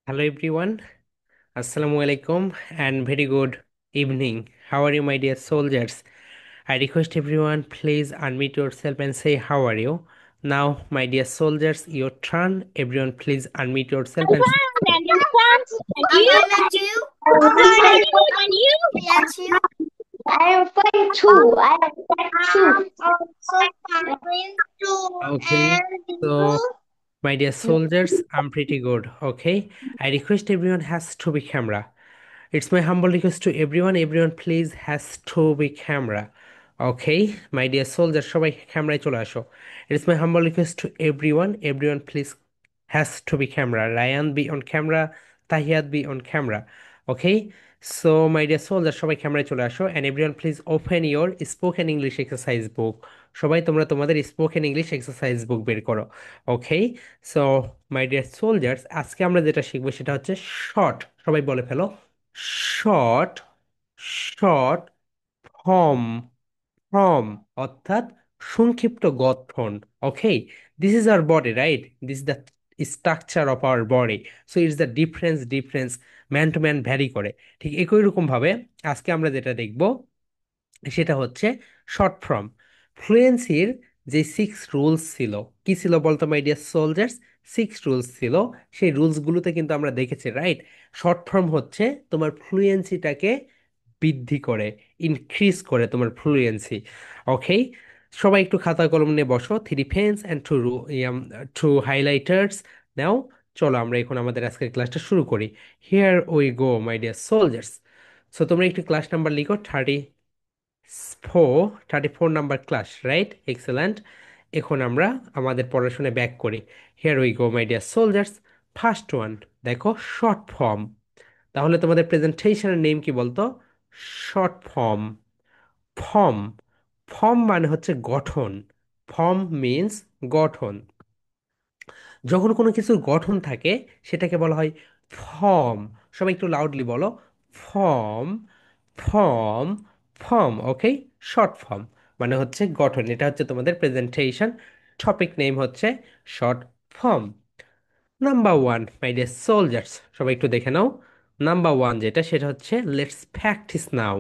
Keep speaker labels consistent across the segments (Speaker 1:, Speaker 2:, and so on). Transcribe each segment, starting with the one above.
Speaker 1: Hello everyone, Assalamu alaikum and very good evening. How are you, my dear soldiers? I request everyone please unmute yourself and say how are you. Now, my dear soldiers, your turn. Everyone please unmute yourself
Speaker 2: I'm
Speaker 1: and say
Speaker 2: fine, and your friends, and
Speaker 3: I'm
Speaker 2: you?
Speaker 3: fine at you.
Speaker 2: I'm fine, and you? And you?
Speaker 3: Fine at you.
Speaker 4: I am fine too. I am fine
Speaker 3: I'm
Speaker 4: too.
Speaker 3: also fine too.
Speaker 1: okay.
Speaker 3: And
Speaker 1: So,
Speaker 3: you?
Speaker 1: my dear soldiers, I'm pretty good. Okay. I request everyone has to be camera. It's my humble request to everyone. Everyone please has to be camera. Okay, my dear soldiers, সবাই ক্যামেরায় চলে আসো. It's my humble request to everyone. Everyone please has to be camera. Ryan be on camera. Tahiyat be on camera. Okay, so my dear soldiers, সবাই ক্যামেরায় চলে আসো and everyone please open your spoken English exercise book. সবাই তোমরা তোমাদের spoken English exercise book বের করো. Okay, so my dear soldiers, আজকে আমরা যেটা শিখবো সেটা হচ্ছে শর্ট. সবাই বলে ফেলো শর্ট. Short form. ফর্ম অর্থাৎ সংক্ষিপ্ত গঠন. Okay, this is our body, right? This is the structure of our body. So it's the difference man to man vary করে. ঠিক একই রকম ভাবে আজকে আমরা যেটা দেখব সেটা হচ্ছে শর্ট ফর্ম. ফ্লুয়েন্সির যে সিক্স রুলস ছিল, কি ছিল বলতো my dear soldiers? Six rules ছিল. সেই রুলসগুলোতে কিন্তু আমরা দেখেছি, রাইট? শর্ট ফর্ম হচ্ছে তোমার ফ্লুয়েন্সিটাকে বৃদ্ধি করে, ইনক্রিজ করে তোমার ফ্লুয়েন্সি. ওকে, সবাই একটু খাতা কলম নিয়ে বসো, three pens and two highlighters now. চলো আমরা এখন আমাদের আজকের ক্লাসটা শুরু করি. Here we go my dear soldiers. So তোমরা একটু ক্লাস নাম্বার লিখো, 34 নাম্বার ক্লাস, রাইট? এক্সেলেন্ট. এখন আমরা আমাদের পড়াশোনায় ব্যাক করি. Here we go my dear soldiers. First one, দেখো শর্ট ফর্ম. তাহলে তোমাদের প্রেজেন্টেশনের নেম কি বলতো? Short form. ফর্ম. ফর্ম মানে হচ্ছে গঠন. ফর্ম মিন্স গঠন. যখন কোনো কিছুর গঠন থাকে সেটাকে বলা হয় ফর্ম. সবাই একটু লাউডলি বলো, form. Form. Form. Okay, short form মানে হচ্ছে গঠন. এটা হচ্ছে তোমাদের প্রেজেন্টেশন টপিক নেম হচ্ছে short form. Number one, my dear soldiers, সবাই একটু দেখে নাও. নাম্বার ওয়ান যেটা, সেটা হচ্ছে লেটস প্র্যাকটিস নাও.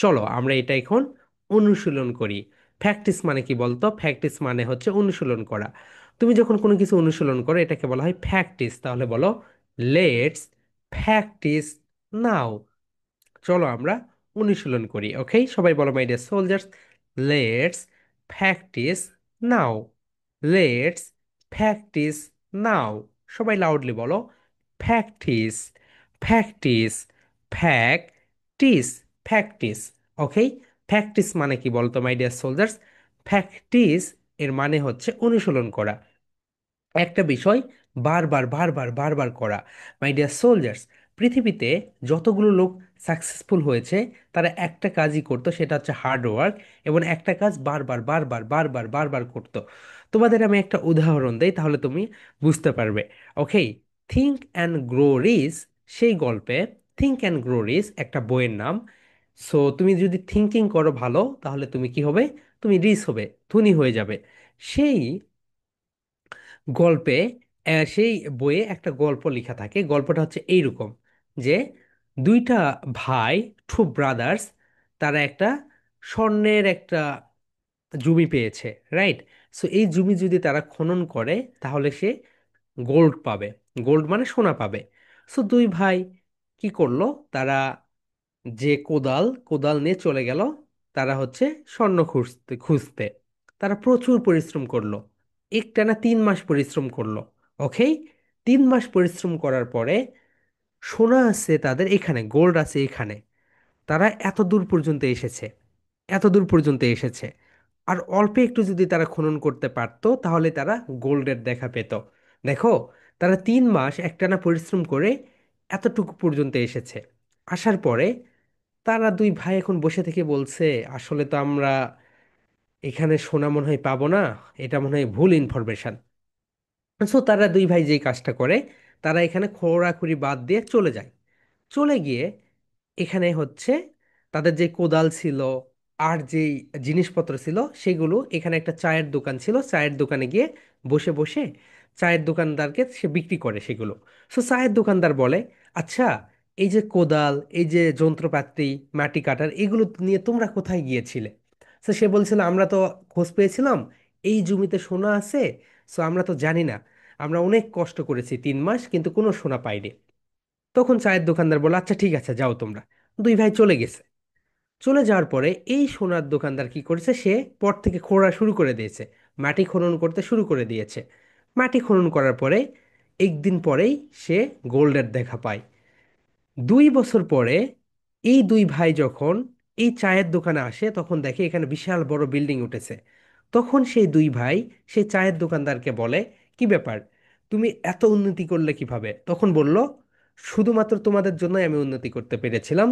Speaker 1: চলো আমরা এটা এখন অনুশীলন করি. প্র্যাকটিস মানে কি বলতো? প্র্যাকটিস মানে হচ্ছে অনুশীলন করা. তুমি যখন কোনো কিছু অনুশীলন করো এটাকে বলা হয় প্র্যাকটিস. তাহলে বলো লেটস প্র্যাকটিস নাও. চলো আমরা অনুশীলন করি. ওকে, সবাই বলো my dear soldiers, let's practice now. Let's practice now. সবাই লাউডলি বলো, practice. Practice. Practice. Practice. Okay, practice মানে কি বলতো মাই ডিয়ার সোলজার্স? প্র্যাকটিস এর মানে হচ্ছে অনুশীলন করা, একটা বিষয় বারবার বারবার বারবার করা. মাই ডিয়ার সোলজার্স, পৃথিবীতে যতগুলো লোক সাকসেসফুল হয়েছে তারা একটা কাজই করতো, সেটা হচ্ছে হার্ড ওয়ার্ক, এবং একটা কাজ বারবার বারবার বারবার বারবার করতো. তোমাদের আমি একটা উদাহরণ দেই তাহলে তুমি বুঝতে পারবে. ওকে, থিঙ্ক অ্যান্ড গ্রো রিচ, সেই গল্পে থিঙ্ক অ্যান্ড গ্রো রিচ একটা বইয়ের নাম. সো তুমি যদি থিঙ্কিং করো ভালো তাহলে তুমি কি হবে? তুমি রিচ হবে, ধনী হয়ে যাবে. সেই গল্পে সেই বইয়ে একটা গল্প লেখা থাকে. গল্পটা হচ্ছে এইরকম যে দুইটা ভাই, টু ব্রাদার্স, তারা একটা স্বর্ণের একটা জমি পেয়েছে, রাইট? সো এই জমি যদি তারা খনন করে তাহলে সে গোল্ড পাবে. গোল্ড মানে সোনা পাবে. সো দুই ভাই কি করলো? তারা যে কোদাল কোদাল নিয়ে চলে গেল, তারা হচ্ছে স্বর্ণ খুঁজতে খুঁজতে. তারা প্রচুর পরিশ্রম করলো, একটানা 3 মাস পরিশ্রম করলো. ওকে, 3 মাস পরিশ্রম করার পরে সোনা আছে তাদের এখানে, গোল্ড আছে এখানে. তারা এত দূর পর্যন্ত এসেছে, এত দূর পর্যন্ত এসেছে. আর অল্প একটু যদি তারা খনন করতে পারতো তাহলে তারা গোল্ডের দেখা পেত. দেখো, তারা 3 মাস একটানা পরিশ্রম করে এতটুকু পর্যন্ত এসেছে. আসার পরে তারা দুই ভাই এখন বসে থেকে বলছে, আসলে তো আমরা এখানে সোনা মনে হয় পাবো না, এটা মনে হয় ভুল ইনফরমেশন. সো তারা দুই ভাই যেই কাজটা করে, তারা এখানে খোঁড়াখুড়ি বাদ দিয়ে চলে যায়. চলে গিয়ে এখানে হচ্ছে তাদের যে কোদাল ছিল আর যেই জিনিসপত্র ছিল সেগুলো এখানে একটা চায়ের দোকান ছিল, চায়ের দোকানে গিয়ে বসে বসে চায়ের দোকানদারকে সে বিক্রি করে সেগুলো। সো চায়ের দোকানদার বলে, আচ্ছা, এই যে কোদাল, এই যে যন্ত্রপাতি, মাটি কাটার, এগুলো নিয়ে তোমরা কোথায় গিয়েছিলে? সো সে বলছিল, আমরা তো খোঁজ পেয়েছিলাম এই জমিতে সোনা আছে, সো আমরা তো জানি না, আমরা অনেক কষ্ট করেছি 3 মাস কিন্তু কোনো সোনা পাইনি। তখন চায়ের দোকানদার বলে, আচ্ছা ঠিক আছে, যাও তোমরা। দুই ভাই চলে গেছে। চলে যাওয়ার পরে এই সোনার দোকানদার কি করেছে, সে পর থেকে খোঁড়া শুরু করে দিয়েছে, মাটি খনন করতে শুরু করে দিয়েছে। মাটি খনন করার পরে একদিন পরেই সে গোল্ডের দেখা পায়। 2 বছর পরে এই দুই ভাই যখন এই চায়ের দোকানে আসে তখন দেখে এখানে বিশাল বড় বিল্ডিং উঠেছে। তখন সেই দুই ভাই সেই চায়ের দোকানদারকে বলে, কি ব্যাপার, তুমি এত উন্নতি করলে কিভাবে? তখন বলল, শুধুমাত্র তোমাদের জন্যই আমি উন্নতি করতে পেরেছিলাম,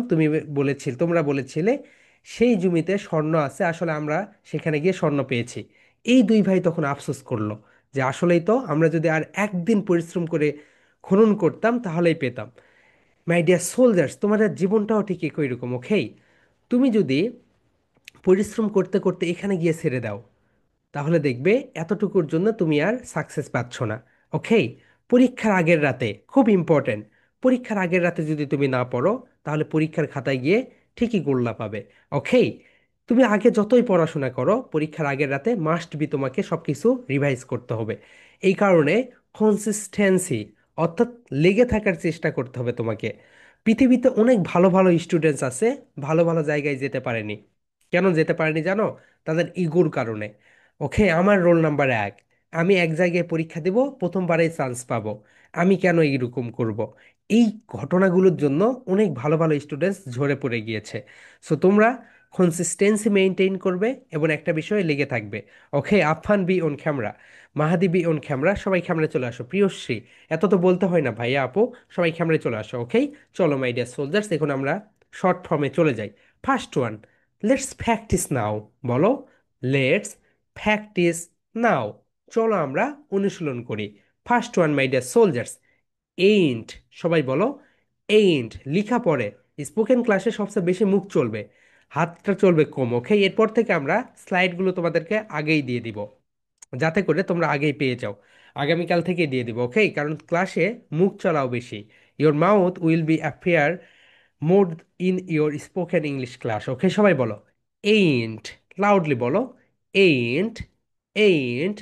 Speaker 1: তোমরা বলেছিলে সেই জমিতে স্বর্ণ আছে, আসলে আমরা সেখানে গিয়ে স্বর্ণ পেয়েছি। এই দুই ভাই তখন আফসোস করলো যে আসলেই তো আমরা যদি আর একদিন পরিশ্রম করে খনন করতাম তাহলেই পেতাম। মাই ডিয়ার সোলজার্স, তোমাদের জীবনটাও ঠিক একই রকম, ওকে? তুমি যদি পরিশ্রম করতে করতে এখানে গিয়ে ছেড়ে দাও তাহলে দেখবে এতটুকুর জন্য তুমি আর সাকসেস পাচ্ছ না, ওকে? পরীক্ষার আগের রাতে খুব ইম্পর্ট্যান্ট, পরীক্ষার আগের রাতে যদি তুমি না পড়ো তাহলে পরীক্ষার খাতায় গিয়ে ঠিকই গোল্লা পাবে, ওকে? তুমি আগে যতই পড়াশোনা করো পরীক্ষার আগের রাতে মাস্ট বি তোমাকে সব কিছু রিভাইজ করতে হবে। এই কারণে কনসিস্টেন্সি, অর্থাৎ লেগে থাকার চেষ্টা করতে হবে তোমাকে। পৃথিবীতে অনেক ভালো ভালো স্টুডেন্টস আছে, ভালো ভালো জায়গায় যেতে পারেনি। কেন যেতে পারেনি জানো? তাদের ইগোর কারণে। ওকে, আমার রোল নাম্বার 1, আমি এক জায়গায় পরীক্ষা দেব, প্রথমবারেই চান্স পাবো, আমি কেন এইরকম করব? এই ঘটনাগুলোর জন্য অনেক ভালো ভালো স্টুডেন্টস ঝরে পড়ে গিয়েছে। সো তোমরা কনসিস্টেন্সি মেনটেন করবে এবং একটা বিষয়ে লেগে থাকবে। Okay, Affan be on camera, Mahadi be on camera, সবাই ক্যামেরায় চলে আসো। প্রিয়শ্রী, এত তো বলতে হয় না ভাইয়া আপু, সবাই ক্যামেরায় চলে আসো, ওকে? চলো মাই ডিয়ার সোলজার্স, এখন আমরা শর্ট ফর্মে চলে যাই। First one, let's practice now. বলো, লেটস প্র্যাকটিস নাও। চলো আমরা অনুশীলন করি। First one my dear soldiers, ain't. সবাই বলো, এইন্ট। লিখা পড়ে স্পোকেন ক্লাসে সবচেয়ে বেশি মুখ চলবে, হাতটা চলবে কম, ওকে? এরপর থেকে আমরা স্লাইডগুলো তোমাদেরকে আগেই দিয়ে দিব যাতে করে তোমরা আগেই পেয়ে যাও। আগামীকাল থেকে দিয়ে দিব, ওকে? কারণ ক্লাসে মুখ চলাও বেশি। Your mouth will be appear more in your spoken English class, okay? সবাই বলো, এইন্ট। লাউডলি বলো, ain't, ain't,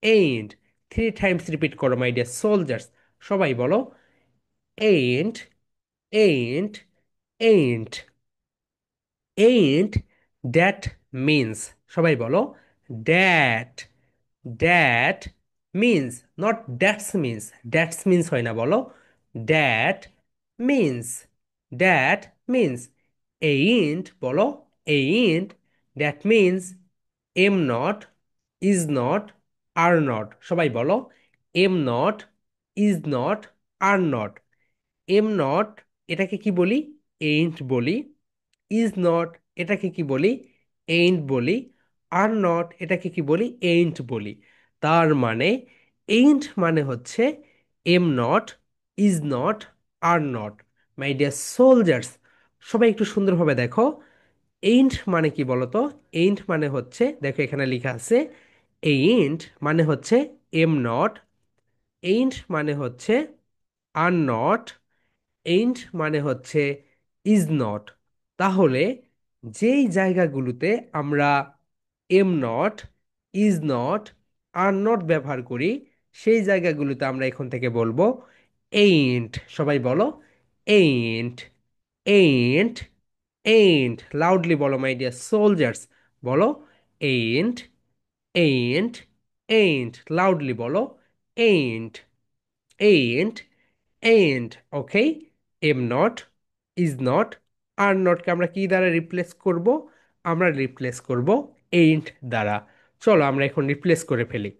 Speaker 1: ain't. 3 times repeat করো মাই ডিয়ার সোলজার্স। সবাই বলো, ain't, ain't, ain't, ain't, that means। সবাই বলো, that, that means, not that's means, that's means হয় না, বলো that means, that means। ain't বলো, ain't, that means am not, is not, are not। সবাই বলো, am not, is not, are not। Am not এটাকে কি বলি? এইন্ট বলি। ইজ নট এটাকে কি বলি? এইন্ট বলি। আর নট এটাকে কি বলি? এইন্ট বলি। তার মানে এইন্ট মানে হচ্ছে am not, is not, are not. My dear soldiers, সবাই একটু সুন্দরভাবে দেখো, এইন্ট মানে কি বলতো? এইন্ট মানে হচ্ছে, দেখো এখানে লেখা আছে, এইন্ট মানে হচ্ছে এম নট, এইন্ট মানে হচ্ছে আর নট, এইন্ট মানে হচ্ছে ইজ নট। তাহলে যেই জায়গাগুলোতে আমরা M not, is not, are not ব্যবহার করি সেই জায়গাগুলোতে আমরা এখন থেকে বলবো এইন্ট। সবাই বলো, এইন্ট, এইন্ট, এইন্ট। লাউডলি বলো মাই ডিয়ার সোলজার্স, বলো, এইন্ট, এইন্ট, এইন্ট। লাউডলি বলো, ain't, ain't, ain't, okay? Am not, is not, are নটকে আমরা কি দ্বারা রিপ্লেস করব? আমরা রিপ্লেস করব ain't দ্বারা। চলো আমরা এখন রিপ্লেস করে ফেলি।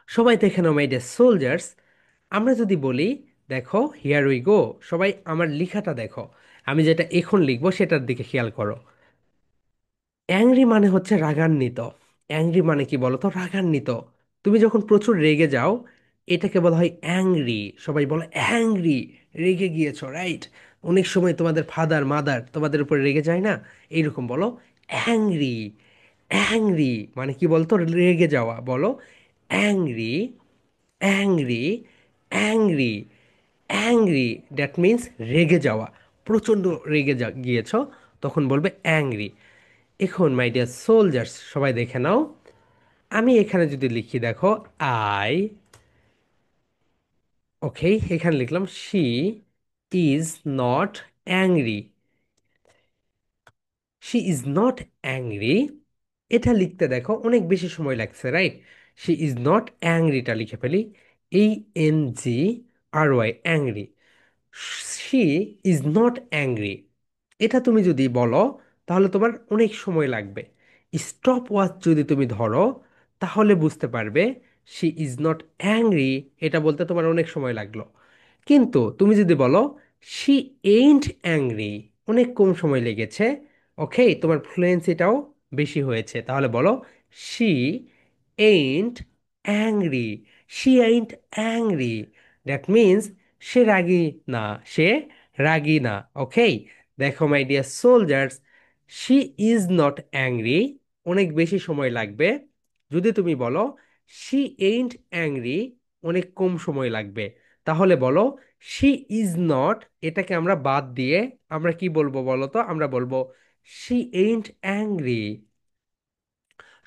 Speaker 1: সবাই দেখে নাও মাই ডিয়ার সোলজার্স, আমরা যদি বলি, দেখো হিয়ার উই গো, সবাই আমার লেখাটা দেখো, আমি যেটা এখন লিখবো সেটার দিকে খেয়াল করো। অ্যাংরি মানে হচ্ছে রাগান্বিত। অ্যাংরি মানে কি বলো তো? রাগান্বিত। তুমি যখন প্রচুর রেগে যাও এটাকে বলা হয় অ্যাংরি। সবাই বলো অ্যাংরি, রেগে গিয়েছো, রাইট? অনেক সময় তোমাদের ফাদার মাদার তোমাদের উপর রেগে যায় না? এইরকম বলো, অ্যাংরি, অ্যাংরি মানে কি বলতো, রেগে যাওয়া, বলো angry, angry, angry, angry, that means রেগে যাওয়া, প্রচণ্ড রেগে গিয়েছ, তখন বলবে অ্যাংরি। এখন মাই ডিয়ার সোলজার্স সবাই দেখে নাও, আমি এখানে যদি লিখি দেখো আই, ওকে, এখানে লিখলাম she is not angry, she is not angry, এটা লিখতে দেখো অনেক বেশি সময় লাগছে, রাইট? শি ইজ নট অ্যাংরিটা লিখে ফেলি, ANGRY, angry. She is not angry, এটা তুমি যদি বলো তাহলে তোমার অনেক সময় লাগবে। স্টপ ওয়াচ যদি তুমি ধরো তাহলে বুঝতে পারবে শি ইজ নট অ্যাংরি, এটা বলতে তোমার অনেক সময় লাগলো। কিন্তু তুমি যদি বলো শি এইন্ট অ্যাংরি, অনেক কম সময় লেগেছে, ওকে, তোমার ফ্লুয়েন্সিটাও বেশি হয়েছে, তাহলে বলো she ain't angry, she ain't angry, that means সে রাগী না, সে রাগী না, ওকে। দেখো my dear soldiers, she is not angry অনেক বেশি সময় লাগবে, যদি তুমি বলো শি এইন্ট অ্যাংরি অনেক কম সময় লাগবে। তাহলে বলো শি ইজ নট, এটাকে আমরা বাদ দিয়ে আমরা কি বলবো বলো তো, আমরা বলবো শি এইন্ট অ্যাংরি।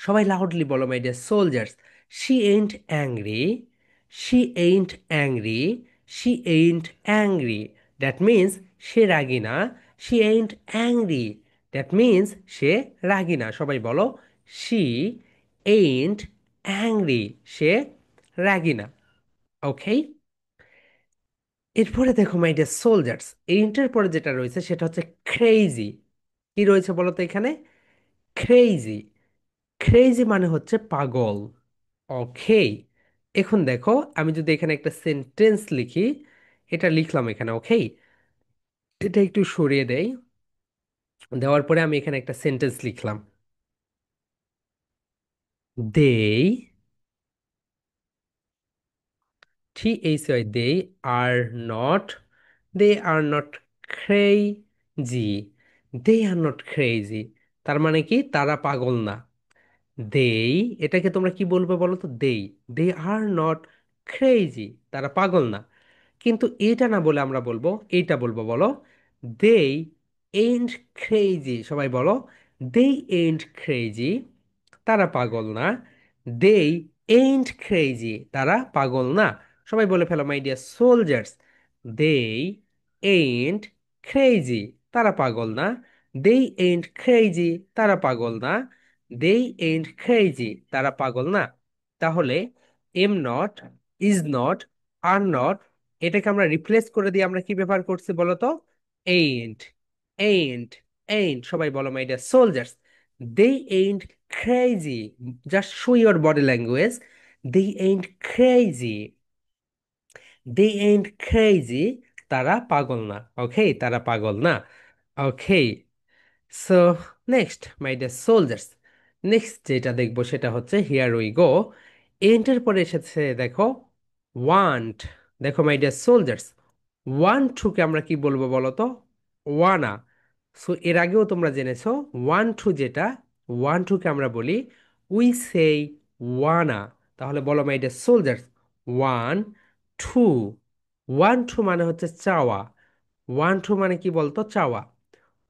Speaker 1: সবাই লাউডলি বলো my dear soldiers, she ain't angry, she ain't angry, she ain't angry, that means সে রাগী না, she ain't angry, that means সে রাগী না। সবাই বলো শি এইন্ট অ্যাংরি, সে রাগী না, ওকে। এরপরে দেখো মাই ডিয়ার সোলজার্স, এইন্টের পরে যেটা রয়েছে সেটা হচ্ছে ক্রেজি। কি রয়েছে বলো তো এখানে? ক্রেজি, ক্রেজি মানে হচ্ছে পাগল, ওকে। এখন দেখো আমি যদি এখানে একটা সেন্টেন্স লিখি, এটা লিখলাম এখানে, ওকে, এটা একটু সরিয়ে দেই, দেওয়ার পরে আমি এখানে একটা সেন্টেন্স লিখলাম, they, THY, they are not crazy, they are not crazy, তার মানে কি তারা পাগল না। দেই, এটাকে তোমরা কি বলবে বলো তো? দেই, দে আর নট ক্রেজি, তারা পাগল না। কিন্তু এটা না বলে আমরা বলবো, এইটা বলবো, বলো দেই এইন্ট ক্রেজি, সবাই বলো দেই এইন্ট ক্রেজি, তারা পাগল না। দেই এইন্ট ক্রেজি, তারা পাগল না। সবাই বলে ফেলো মাই ডিয়ার সোলজার্স, দেই এইন্ট ক্রেজি, তারা পাগল না। দেই এইন্ট ক্রেজি, তারা পাগল না। দেই এইন্ট ক্রেজি, তারা পাগল না। তাহলে M not, is not, are not, এটাকে আমরা রিপ্লেস করে দিয়ে আমরা কি ব্যবহার করছি বলো তো? Ain't, ain't, ain't. সবাই বলো my dear soldiers, they ain't crazy, just show your body language, they ain't crazy, they ain't crazy, তারা পাগল না, ওকে, তারা পাগল না, okay. So next my dear soldiers, next যেটা দেখবো সেটা হচ্ছে হিয়ার উই গো, এন্টের পরে এসেছে দেখো ওয়ান্ট। দেখো মাই ডিয়ার সোলজার্স, ওয়ান টুকে আমরা কি বলবো বলো তো? ওয়ানা। সো এর আগেও তোমরা জেনেছো ওয়ান টু যেটা, ওয়ান টুকে আমরা বলি উই সেই ওয়ানা। তাহলে বলো my dear soldiers, want to, want to মানে হচ্ছে চাওয়া, ওয়ান টু মানে কি বলতো? চাওয়া।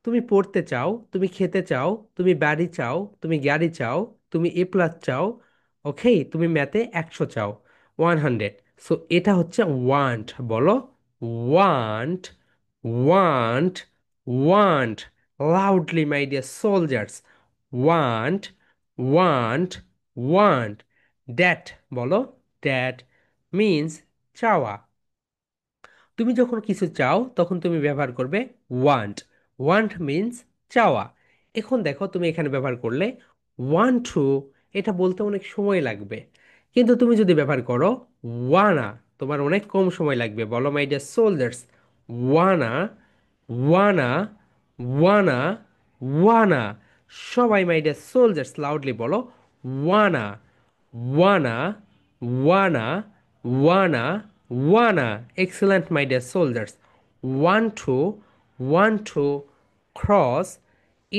Speaker 1: তুমি পড়তে চাও, তুমি খেতে চাও, তুমি বাড়ি চাও, তুমি গাড়ি চাও, তুমি A+ চাও, ওকে, তুমি ম্যাথে 100 চাও, 100। সো এটা হচ্ছে ওয়ান্ট, বলো want, want, want, loudly my dear soldiers, want, want, want, that, বলো দ্যাট মিন্স চাওয়া। তুমি যখন কিছু চাও তখন তুমি ব্যবহার করবে ওয়ান্ট, ওয়ান্ট মিন্স চাওয়া। এখন দেখো তুমি এখানে ব্যবহার করলে ওয়ান টু, এটা বলতে অনেক সময় লাগবে, কিন্তু তুমি যদি ব্যবহার করো ওয়ানা, তোমার অনেক কম সময় লাগবে। বলো my dear soldiers, ওয়ানা, wanna, wanna, ওয়ানা। সবাই মাই ডিয়ার সোলজার্স লাউডলি বলো wanna, wanna, wanna, wanna, wanna. Excellent my dear soldiers, want to, want to, cross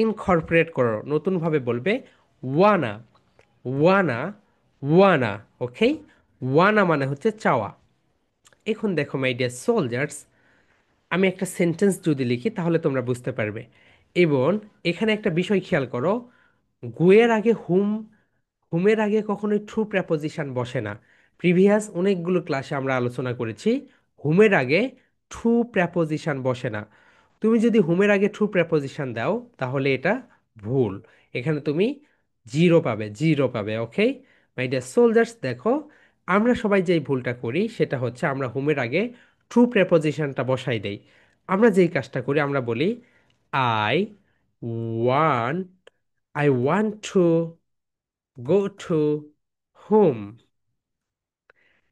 Speaker 1: incorporate করো, নতুনভাবে বলবে ওয়ানা, ওয়ানা, ওয়ানা। ওকে, ওয়ানা মানে হচ্ছে চাওয়া। এখন দেখো মাই ডিয়ার সোলজার্স, আমি একটা সেন্টেন্স যদি লিখি তাহলে তোমরা বুঝতে পারবে। এবং এখানে একটা বিষয় খেয়াল করো, গুয়ের আগে হুম, হুমের আগে কখনোই ট্রু প্রেপোজিশন বসে না। প্রিভিয়াস অনেকগুলো ক্লাসে আমরা আলোচনা করেছি হুমের আগে ট্রু প্রেপোজিশন বসে না। তুমি যদি হুমের আগে ট্রু প্রেপোজিশন দাও তাহলে এটা ভুল, এখানে তুমি জিরো পাবে, জিরো পাবে। ওকে মাই ডিয়ার সোলজার্স, দেখো আমরা সবাই যেই ভুলটা করি সেটা হচ্ছে আমরা হুমের আগে ট্রু প্রেপোজিশনটা বসাই দেই। আমরা যেই কাজটা করি আমরা বলি I want, I want to go to home,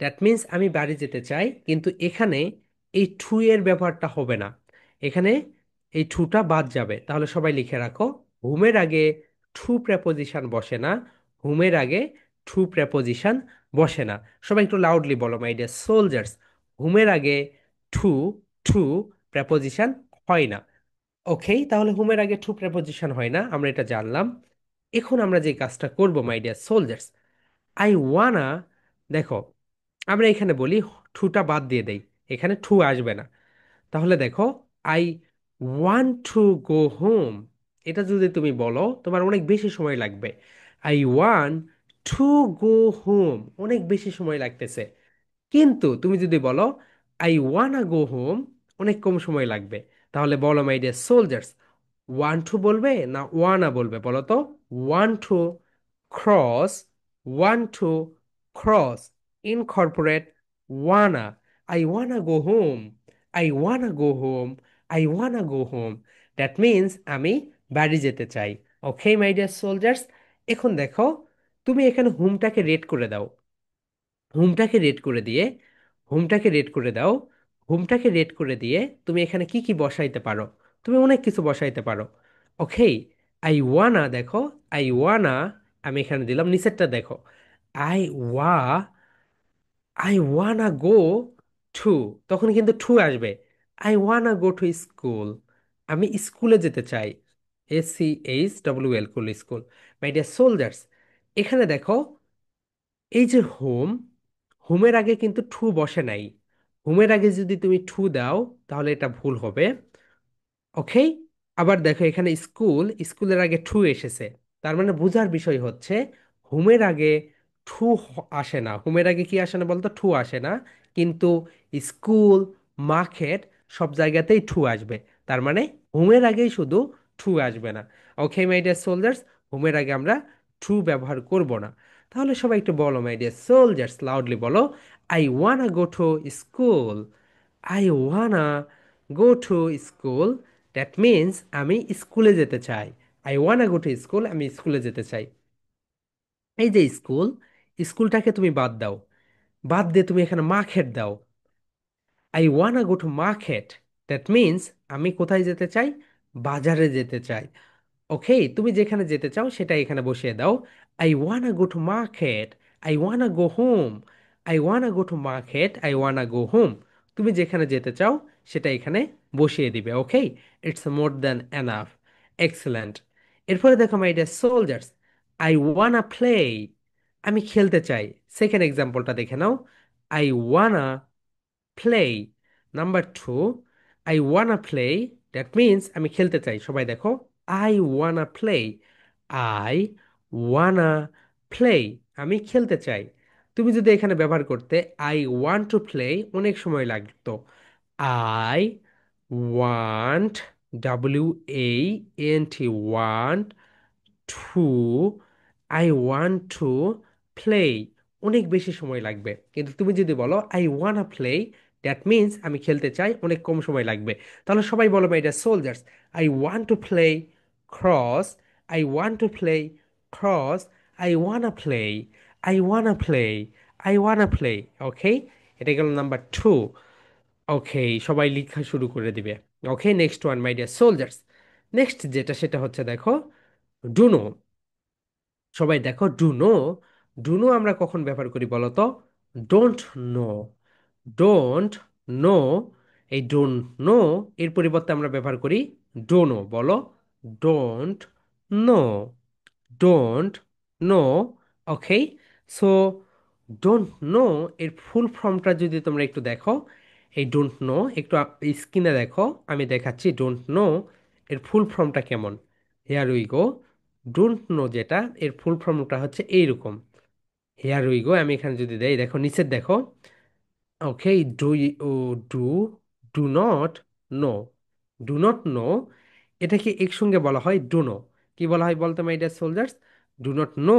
Speaker 1: that means আমি বাড়ি যেতে চাই, কিন্তু এখানে এই টু এর ব্যবহারটা হবে না, এখানে এই টুটা বাদ যাবে। তাহলে সবাই লিখে রাখো, হুমের আগে টু প্রেপোজিশন বসে না, হুমের আগে টু প্রেপোজিশন বসে না। সবাই একটু লাউডলি বলো মাই ডিয়ার সোলজার্স, হুমের আগে টু, টু প্রেপোজিশন হয় না। ওকে, তাহলে হুমের আগে টু প্রেপোজিশন হয় না, আমরা এটা জানলাম। এখন আমরা যে কাজটা করব my dear soldiers, I wanna, দেখো আমরা এখানে বলি টুটা বাদ দিয়ে দেই, এখানে টু আসবে না। তাহলে দেখো I want to go home, এটা যদি তুমি বলো তোমার অনেক বেশি সময় লাগবে। I want to go home, অনেক বেশি সময় লাগতেছে। কিন্তু তুমি যদি বলো আই ওয়ানা গো হোম, অনেক কম সময় লাগবে। তাহলে বলো my dear soldiers, want to বলবে না ওয়ানা বলবে বলো তো? Want to cross, want to cross, incorporate wanna, I wanna go home, I wanna go home, I wanna go home, that means আমি বাড়ি যেতে চাই। ওকে মাই ডিয়ার সোলজার্স, এখন দেখো তুমি এখানে হোমটাকে রেট করে দাও, হোমটাকে রেট করে দিয়ে, হোমটাকে রেট করে দাও, হোমটাকে রেট করে দিয়ে তুমি এখানে কি কি বসাইতে পারো? তুমি অনেক কিছু বসাইতে পারো। ওকে, আই ওয়ানা, দেখো আই ওয়ানা, আমি এখানে দিলাম, নিচেরটা দেখো, আই ওয়া, আই ওয়ানা গো টু, তখন কিন্তু টু আসবে। I wanna go to school, আমি স্কুলে যেতে চাই, SCHWL কুল, স্কুল। মাই ডিয়ার সোলজার্স, এখানে দেখো এই যে হোম, হোমের আগে কিন্তু টু বসে নাই, হোমের আগে যদি তুমি টু দাও তাহলে এটা ভুল হবে। ওকে, আবার দেখো এখানে স্কুল, স্কুলের আগে টু এসেছে, তার মানে বোঝার বিষয় হচ্ছে হোমের আগে টু আসে না। হোমের আগে কি আসে না বলতো? টু আসে না। কিন্তু স্কুল, মার্কেট, সব জায়গাতেই টু আসবে। তার মানে হোমের আগেই শুধু টু আসবে না। ওকে মাই ডিয়ার সোলজার্স, হোমের আগে আমরা টু ব্যবহার করব না। তাহলে সবাই একটু বলো মাই ডিয়ার সোলজার্স, লাউডলি বলো, I wanna go to school, I wanna go to school, that means আমি স্কুলে যেতে চাই। I wanna go to school, আমি স্কুলে যেতে চাই। এই যে স্কুল, স্কুলটাকে তুমি বাদ দাও, বাদ দিয়ে তুমি এখানে মার্কেট দাও। I wanna go to market, that means আমি কোথায় যেতে চাই? বাজারে যেতে চাই। ওকে, তুমি যেখানে যেতে চাও সেটা এখানে বসিয়ে দাও। I wanna go to market, I wanna go home, I wanna go to market, I wanna go home. তুমি যেখানে যেতে চাও সেটা এখানে বসিয়ে দিবে। Okay, it's more than enough. Excellent. এরপরে দেখো my dear soldiers, I wanna play, আমি খেলতে চাই। সেকেন্ড এক্সাম্পলটা দেখে নাও, I wanna play. Number two, I wanna play, that means আমি খেলতে চাই। সবাই দেখো, I wanna play, I wanna play, আমি খেলতে চাই। তুমি যদি এখানে ব্যবহার করতে আই ওয়ান্ট টু প্লে, অনেক সময় লাগতো। I want, WANT, want to, I want to play, অনেক বেশি সময় লাগবে। কিন্তু তুমি যদি বলো I wanna play, that means আমি খেলতে চাই, অনেক কম সময় লাগবে। তাহলে সবাই বলো my dear soldiers, I want to play cross, I want to play cross, I wanna play, I wanna play, I wanna play. Okay, এটা গেল নাম্বার টু। ওকে, সবাই লেখা শুরু করে দিবে। Okay, next one my dear soldiers, next যেটা সেটা হচ্ছে দেখো ডুনো। সবাই দেখো ডুনো, ডুনো আমরা কখন ব্যবহার করি বলো তো? ডোন্ট নো, ডোন্ট নো, এই ডোন্ট নো এর পরিবর্তে আমরা ব্যবহার করি ডোনো, বলো। don't know, don't know, okay. So don't know এর ফুল ফর্মটা যদি তোমরা একটু দেখো, এই ডোন্ট নো একটু স্ক্রিনে দেখো, আমি দেখাচ্ছি ডোন্ট নো এর ফুল ফর্মটা কেমন। Here we go. Don't know যেটা এর ফুল ফর্মটা হচ্ছে এইরকম। হেয়ার উই গো, আমি এখানে যদি দেই, দেখো নিচের দেখো, okay. Do do do not know, do not know এটাকে একসঙ্গে বলা হয় ডু নো। কি বলা হয় বলতো my dear soldiers? Do not know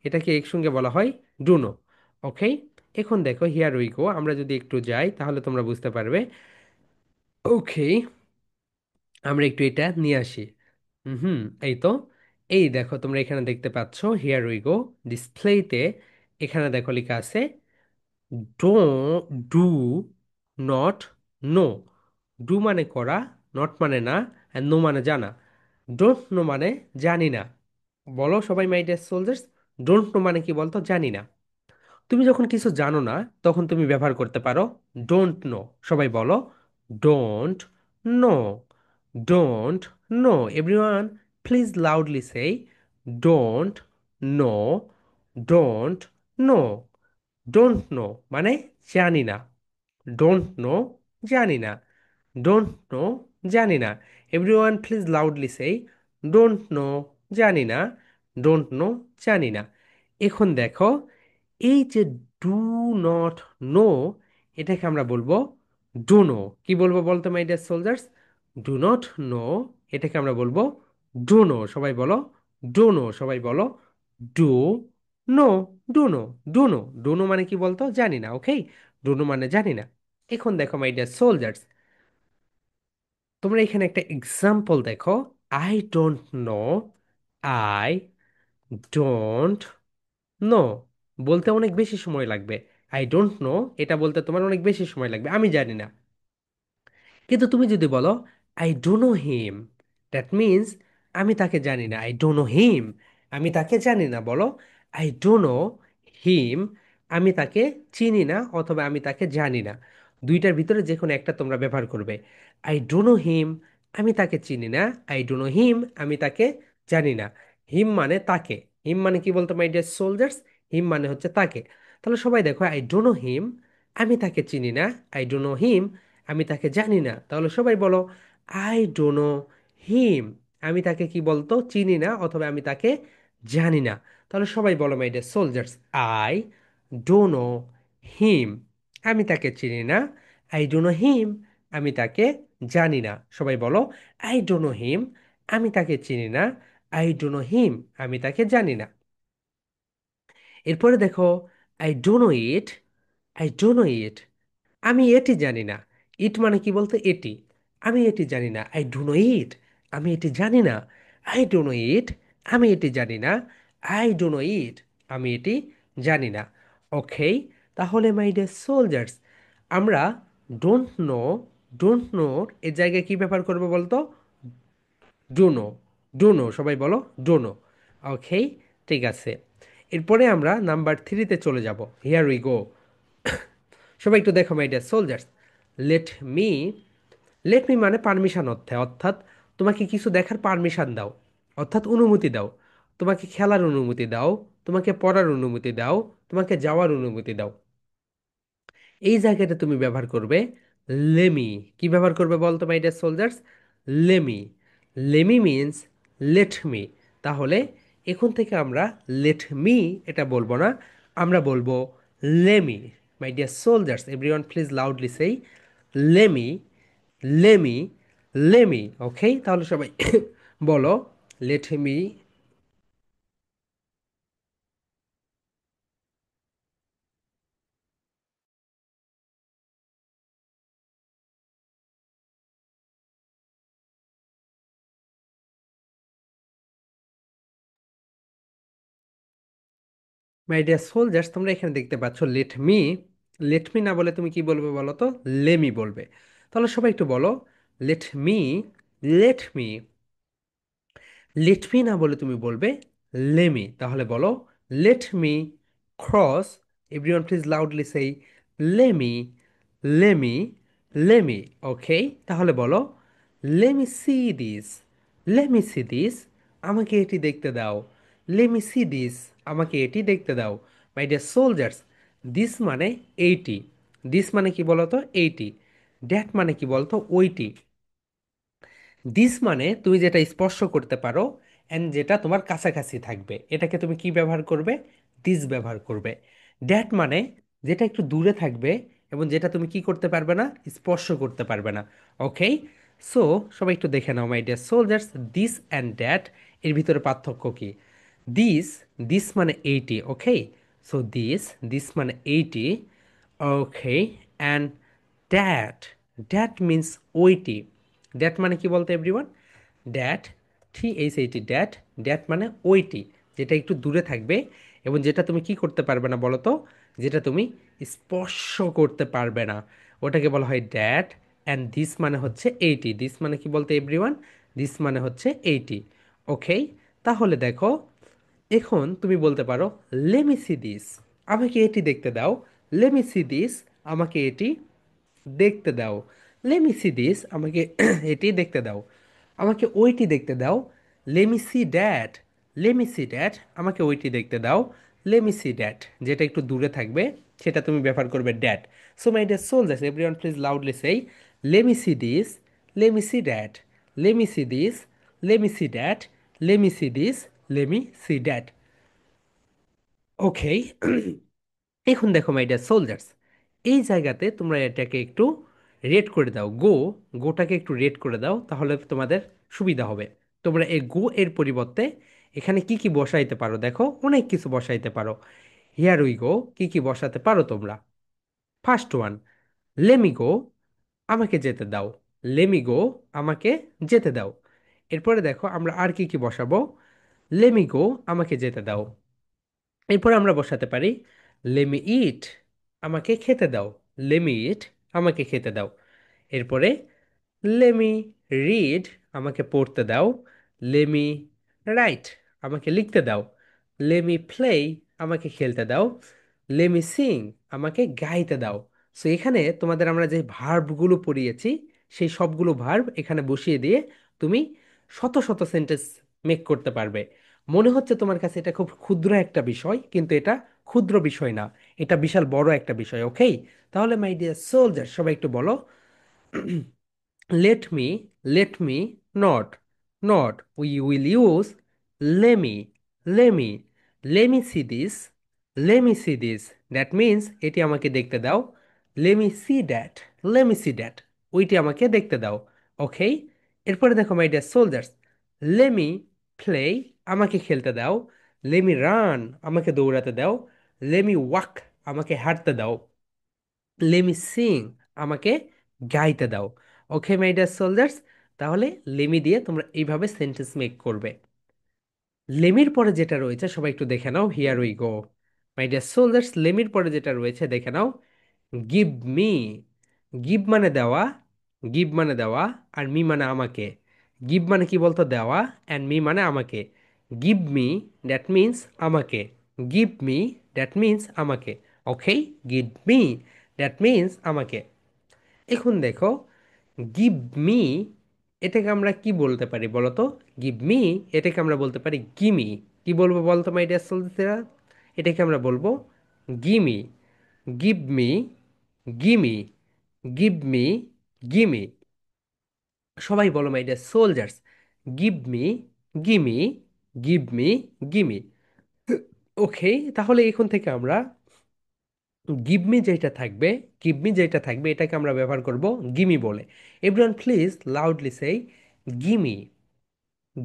Speaker 1: এটাকে একসঙ্গে বলা হয় ডু নো। ওকে। এখন দেখো হিয়ার উই গো, আমরা যদি একটু যাই তাহলে তোমরা বুঝতে পারবে। ওকে, আমরা একটু এটা নিয়ে আসি। হুম, এই তো। এই দেখো তোমরা এখানে দেখতে পাচ্ছ হিয়ার উই গো ডিসপ্লেতে, এখানে দেখো লেখা আছে do do not know. Do মানে করা, নট মানে না, আর নো মানে জানা। ডোন্ট নো মানে জানি না। বলো সবাই my dear soldiers, don't know মানে কি বলতো? জানি না। তুমি যখন কিছু জানো না তখন তুমি ব্যবহার করতে পারো ডোন্ট নো। সবাই বলো don't know, don't know. Everyone please loudly say don't know, don't know. Don't know মানে জানি না। ডোন্ট নো জানি না, ডোন্ট নো জানি না। এভরিওয়ান প্লিজ লাউডলি সেই ডোন্ট নো জানি না, ডোন্ট নো জানি না। এখন দেখো এই যে ডু নট নো, এটাকে আমরা বলবো ডু নো। কি বলবো বলতো my dear soldiers? Do not know এটাকে আমরা বলবো ডু নো। সবাই বলো ডু নো, সবাই বলো do know, do know, do know. Do know মানে কি বলতো? জানি না। ওকে, ডু নো মানে জানি না। এখন দেখো মাই ডিয়ার সোলজার্স, তোমরা এখানে একটা এক্সাম্পল দেখো। I don't no, I don't no বলতে অনেক বেশি সময় লাগবে। আই ডোন্ট নো এটা বলতে তোমার অনেক বেশি সময় লাগবে, আমি জানি না। কিন্তু তুমি যদি বলো I don't know him, that means আমি তাকে জানি না। আই ডোন্ট নো হিম, আমি তাকে জানি না। বলো আই ডোন্ট নো হিম, আমি তাকে চিনি না অথবা আমি তাকে জানি না। দুইটার ভিতরে যে কোনো একটা তোমরা ব্যবহার করবে। আই ডোন্ট নো হিম, আমি তাকে চিনি না। আই ডোন্ট নো হিম, আমি তাকে জানি না। হিম মানে তাকে। হিম মানে কি বলতো মাই ডিয়ার সোলজার্স? হিম মানে হচ্ছে তাকে। তাহলে সবাই দেখো আই ডোন্ট নো হিম, আমি তাকে চিনি না। আই ডোন্ট নো হিম, আমি তাকে জানি না। তাহলে সবাই বলো আই ডোন্ট নো হিম, আমি তাকে কি বলতো? চিনি না অথবা আমি তাকে জানি না। তাহলে সবাই বলো my dear soldiers, I don't know him, আমি তাকে চিনি না। আই ডোন্ট নো হিম, আমি তাকে জানি না। সবাই বলো আই ডোন্ট নো হিম, আমি তাকে চিনি না। আই ডোন্ট নো হিম, আমি তাকে জানি না। এরপরে দেখো I don't know it, I don't know it, আমি এটি জানি না। ইট মানে কি বলতো? এটি। আমি এটি জানি না। আই ডোন্ট নো ইট, আমি এটি জানি না। আই ডোন্ট নো ইট, আমি এটি জানি না। আই ডোন্ট নো ইট, আমি এটি জানি না। ওকে, তাহলে মাই ডিয়ার সোলজার্স, আমরা ডোন্ট নো, ডোন্ট নোর এর জায়গায় কি ব্যবহার করবো বলতো? Dunno, dunno. সবাই বলো ডোনো। ওকে, ঠিক আছে। এরপরে আমরা নাম্বার 3-তে চলে যাব। Here we go. সবাই একটু দেখো my dear soldiers, let me, let me মানে পারমিশন অর্থে, অর্থাৎ তোমাকে কিছু দেখার পারমিশন দাও, অর্থাৎ অনুমতি দাও। তোমাকে খেলার অনুমতি দাও, তোমাকে পড়ার অনুমতি দাও, তোমাকে যাওয়ার অনুমতি দাও। এই জায়গাটা তুমি ব্যবহার করবে লেমি। কি ব্যবহার করবে বলতো my dear soldiers? Lemme. Lemme means let me. তাহলে এখন থেকে আমরা লেট মি এটা বলবো না, আমরা বলবো lemme. My dear soldiers, everyone please loudly say lemme, lemme, lemme. Okay, তাহলে সবাই বলো let me. My dear soldiers, তোমরা এখানে দেখতে পাচ্ছ লেট মি। লেট মি না বলে তুমি কি বলবে বলো তো? লেমি বলবে। তাহলে সবাই একটু বলো let me, let me. Let me না বলে তুমি বলবে লেমি। তাহলে বলো let me cross, everyone please loudly say lemme, lemme, lemme. Okay, তাহলে বলো lemme see this, let me see this, আমাকে এটি দেখতে দাও। লেমি সি দিস, আমাকে এটি দেখতে দাও। মাই ডিয়ার সোলজার্স, দিস মানে এইটি। দিস মানে কি বলতো? এইটি। দ্যাট মানে কি বলতো? ওইটি। দিস মানে তুমি যেটা স্পর্শ করতে পারো অ্যান্ড যেটা তোমার কাছাকাছি থাকবে, এটাকে তুমি কি ব্যবহার করবে? দিস ব্যবহার করবে। দ্যাট মানে যেটা একটু দূরে থাকবে এবং যেটা তুমি কি করতে পারবে না? স্পর্শ করতে পারবে না। ওকে, সো সবাই একটু দেখে নাও my dear soldiers, this and that এর ভিতরে পার্থক্য কি? দিস, দিস মানে এইটি। ওকে, সো দিস, দিস মানে এইটি। Okay, and that, that means ওইটি। দ্যাট মানে কি বলতো everyone? That, THAT, that, that মানে ওইটি, যেটা একটু দূরে থাকবে এবং যেটা তুমি কি করতে পারবে না বলো তো? যেটা তুমি স্পর্শ করতে পারবে না, ওটাকে বলা হয় দ্যাট। অ্যান্ড দিস মানে হচ্ছে এইটি। দিস মানে কি বলতো এভরিওয়ান? দিস মানে হচ্ছে এইটি। ওকে, তাহলে দেখো, এখন তুমি বলতে পারো লেমি সি দিস, আমাকে এটি দেখতে দাও। লেমি সি দিস, আমাকে এটি দেখতে দাও। লেমি সি দিস, আমাকে এটি দেখতে দাও। আমাকে ওইটি দেখতে দাও। Lemme see that, lemme see that, আমাকে ওইটি দেখতে দাও। লেমি সি ড্যাট, যেটা একটু দূরে থাকবে সেটা তুমি ব্যবহার করবে that. So my dear soldiers, everyone please loudly say let me see this, let me see that, lemme see this, let me see that, lemme see this, let me see that. Okay, এখন দেখো মাই ডিয়ার সোলজার্স, এই জায়গাতে তোমরা এটাকে একটু rate করে দাও। গোটাকে একটু রেট করে দাও, তাহলে তোমাদের সুবিধা হবে। তোমরা এই গো এর পরিবর্তে এখানে কি কি বসাইতে পারো? দেখো, অনেক কিছু বসাইতে পারো। হিয়ার উই গো, কি কি বসাতে পারো তোমরা? ফার্স্ট ওয়ান, লেমি গো, আমাকে যেতে দাও। লেমি গো, আমাকে যেতে দাও। এরপরে দেখো আমরা আর কি কি বসাবো। লেমি গো, আমাকে যেতে দাও। এরপর আমরা বসাতে পারি লেমি ইট, আমাকে খেতে দাও। লেমি ইট, আমাকে খেতে দাও। এরপরে লেমি রিড, আমাকে পড়তে দাও। লেমি রাইট, আমাকে লিখতে দাও। লেমি প্লে, আমাকে খেলতে দাও। লেমি সিং, আমাকে গাইতে দাও। সো এখানে তোমাদের আমরা যে ভার্বগুলো পড়িয়েছি, সেই সবগুলো ভার্ব এখানে বসিয়ে দিয়ে তুমি শত শত সেন্টেন্স মেক করতে পারবে। মনে হচ্ছে তোমার কাছে এটা খুব ক্ষুদ্র একটা বিষয়, কিন্তু এটা ক্ষুদ্র বিষয় না, এটা বিশাল বড় একটা বিষয়। ওকেই, তাহলে মাই ডিয়ার সোলজার, সবাই একটু বলো let me, not. We will use let me see this. That means এটি আমাকে দেখতে দাও। let me see that, ওইটি আমাকে দেখতে দাও। ওকে, এরপরে দেখো my dear soldiers, let me play, আমাকে খেলতে দাও। let me run, আমাকে দৌড়াতে দাও। let me walk, আমাকে হাঁটতে দাও। লেমি সিং, আমাকে গাইতে দাও। ওকে মাই ডিয়ার সোলজার্স, তাহলে লেমি দিয়ে তোমরা এইভাবে সেন্টেন্স মেক করবে। লেমির পরে যেটা রয়েছে সবাই একটু দেখে নাও। Here we go my dear soldiers, লেমির পরে যেটা রয়েছে দেখে নাও। গিভ মি, গিভ মানে দেওয়া, গিভ মানে দেওয়া, আর মি মানে আমাকে। গিভ মানে কি বলতো? দেওয়া। অ্যান্ড মি মানে আমাকে। গিভ মি, দ্যাট মিন্স আমাকে। গিভ মি, দ্যাট মিন্স আমাকে। ওকে, গিভ মি, দ্যাট মিন্স আমাকে। এখন দেখো, গিভ মি, এটাকে আমরা কি বলতে পারি বলো তো? গিভ মি, এটাকে আমরা বলতে পারি গিমি। কি বলবো বলতো মাই ডিয়ার সোলজার? এটাকে আমরা বলবো gimme. Give me, gimme, give me, gimme. সবাই বলো my dear soldiers, give me, gimme, give me, gimme. Okay, তাহলে এখন থেকে আমরা গিভ মি যেটা থাকবে, গিভ মি যেটা থাকবে এটাকে আমরা ব্যবহার করব গিমি বলে। এভরিওয়ান প্লিজ লাউডলি সেই গিমি,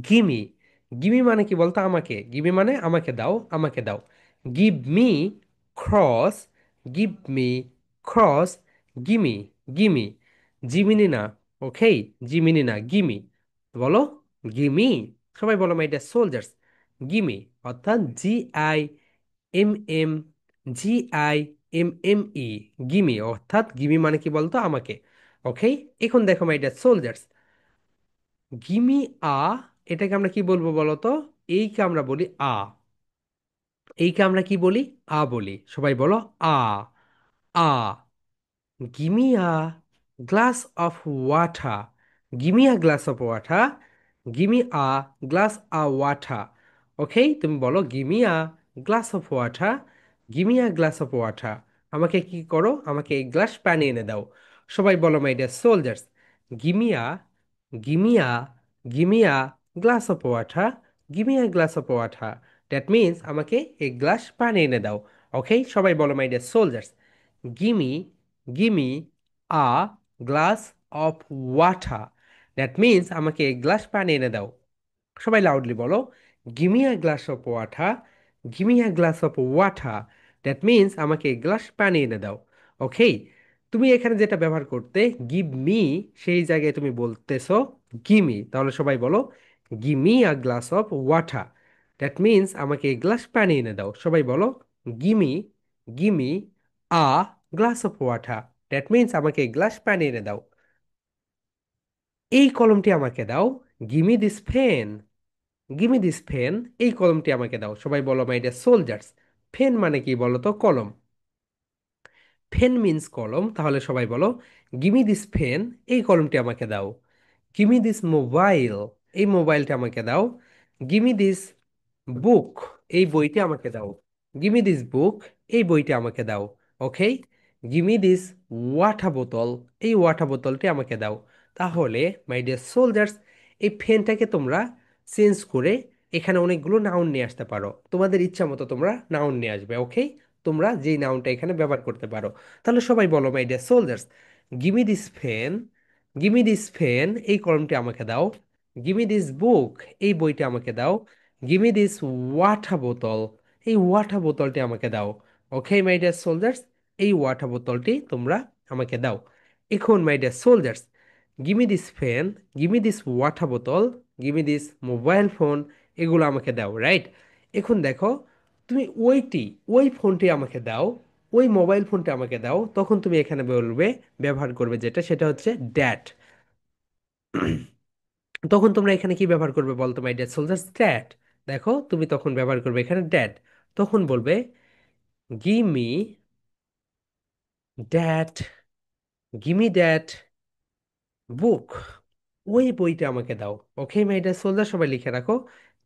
Speaker 1: গিমি। গিমি মানে কি বলতো? আমাকে। গিমি মানে আমাকে দাও, আমাকে দাও। Give me cross, give me cross, gimme, gimme. Gemini না, ওকে, জিমিনি না, গিমি। বলো গিমি। সবাই বলো মাই ডিয়ার সোলজার্স, গিমি, অর্থাৎ GIMM, GIMME, গিমি, অর্থাৎ গিমি মানে কি বলতো? আমাকে। ওকে, এখন দেখো মাই ডিয়ার সোলজার্স, গিমি আ, এটাকে আমরা কি বলবো বলো তো? এইকে আমরা বলি আ। এইকে আমরা কি বলি? আ বলি। সবাই বলো a, a. Gimme a glass of water, gimme a glass of water, gimme a glass a water. Okay, তুমি বলো gimme a glass of water, gimme a glass of water. আমাকে কি করো, আমাকে এক গ্লাস পানি এনে দাও। সবাই বলো my dear soldiers, gimme a, gimme a, gimme a glass of water, gimme a glass of water. That means আমাকে এক গ্লাস পানি এনে দাও। ওকে, সবাই বলো my dear soldiers, gimme, gimme a glass of water. That means আমাকে এক glass পানি এনে দাও। সবাই লাউডলি বলো, gimme a glass of water, gimme a glass of water. That means আমাকে এক গ্লাস পানি এনে দাও। ওকে, তুমি এখানে যেটা ব্যবহার করতে গিভ মি, সেই জায়গায় তুমি বলতেছো গিমি। তাহলে সবাই বলো, gimme a glass of water. That means আমাকে এক গ্লাস পানি এনে দাও। সবাই বলো, gimme, gimme a glass of water. That means আমাকে এক গ্লাস পানি এনে দাও। এই কলমটি আমাকে দাও, gimme this pen, gimme this pen. এই কলমটি আমাকে দাও। সবাই বলো মাই ডিয়ার সোলজার্স, পেন মানে কি বলো তো? কলম। পেন মিন্স কলম। তাহলে সবাই বলো, গিমি দিস পেন, এই কলমটি আমাকে দাও। গিমি দিস মোবাইল, এই মোবাইলটা আমাকে দাও। গিমি দিস বুক, এই বইটি আমাকে দাও। গিমি দিস বুক, এই বইটি আমাকে দাও। ওকে, গিমি দিস ওয়াটার বোতল, এই ওয়াটার বোতলটি আমাকে দাও। তাহলে মাই ডিয়ার সোলজার্স, এই পেনটাকে তোমরা চেঞ্জ করে এখানে অনেকগুলো নাউন নিয়ে আসতে পারো। তোমাদের ইচ্ছা মতো তোমরা নাউন নিয়ে আসবে। ওকে, তোমরা যেই নাউনটা এখানে ব্যবহার করতে পারো। তাহলে সবাই বলো my dear soldiers, gimme this pen, gimme this pen, এই কলমটি আমাকে দাও। গিমি দিস বুক, এই বইটি আমাকে দাও। গিমি দিস ওয়াটার বোতল, এই ওয়াটার বোতলটি আমাকে দাও। ওকে মাই ডিয়ার সোলজার্স, এই ওয়াটার বোতলটি তোমরা আমাকে দাও। এখন my dear soldiers, gimme this pen, gimme this water বোতল, গিমি দিস মোবাইল ফোন, এগুলো আমাকে দাও, রাইট? এখন দেখো, তুমি ওইটি, ওই ফোনটি আমাকে দাও, ওই মোবাইল ফোনটা আমাকে দাও। তখন তুমি এখানে বলবে, ব্যবহার করবে যেটা, সেটা হচ্ছে ড্যাট। তখন তোমরা এখানে কি ব্যবহার করবে বলতো মাই ডিয়ার সোলজার্স? ড্যাট। দেখো, তুমি তখন ব্যবহার করবে এখানে ড্যাট। তখন বলবে, গিমি ড্যাট, গিমি ড্যাট বুক, ওই বইটা আমাকে দাও। ওকে মাই ডিয়ার সোলজার, সবাই লিখে রাখো,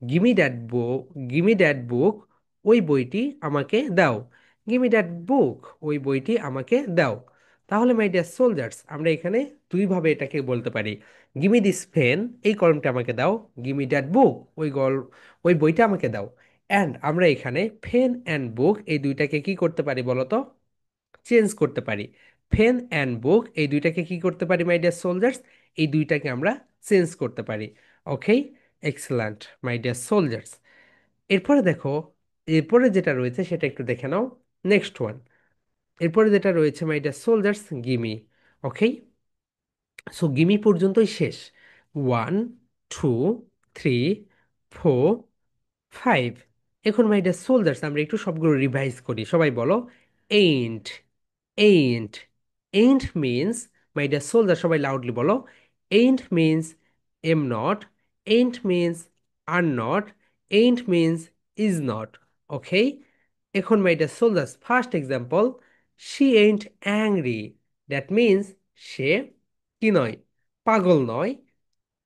Speaker 1: gimme that book, gimme that বুক, ওই বইটি আমাকে দাও। গিমি দ্যাট বুক, ওই বইটি আমাকে দাও। তাহলে মাই ডিয়ার সোলজার্স, আমরা এখানে দুইভাবে এটাকে বলতে পারি। গিমি দিস পেন, এই কলমটা আমাকে দাও। গিমি দ্যাট বুক, ওই বইটা আমাকে দাও। অ্যান্ড আমরা এখানে পেন অ্যান্ড বুক, এই দুইটাকে কি করতে পারি বলো তো? চেঞ্জ করতে পারি। পেন অ্যান্ড বুক, এই দুইটাকে কি করতে পারি মাই ডিয়ার সোলজার্স? এই দুইটাকে আমরা চেঞ্জ করতে পারি। ওকে, এক্সেলেন্ট মাই ডিয়ার সোলজার্স। এরপরে দেখো, এরপরে যেটা রয়েছে সেটা একটু দেখে নাও। নেক্সট ওয়ান, এরপরে যেটা রয়েছে my dear soldiers, gimme. Okay, so gimme পর্যন্তই শেষ। 1, 2, 3, 4, 5। এখন মাই ডিয়ার সোলজার্স, আমরা একটু সবগুলো রিভাইজ করি। সবাই বলো, ain't, ain't. Ain't means, my dear soldier, সবাই loudly বলো, ain't means am not, ain't means are not, ain't means is not. Okay, এখন my dear soldiers, first example, she ain't angry. That means সে কি নয়, পাগল নয়।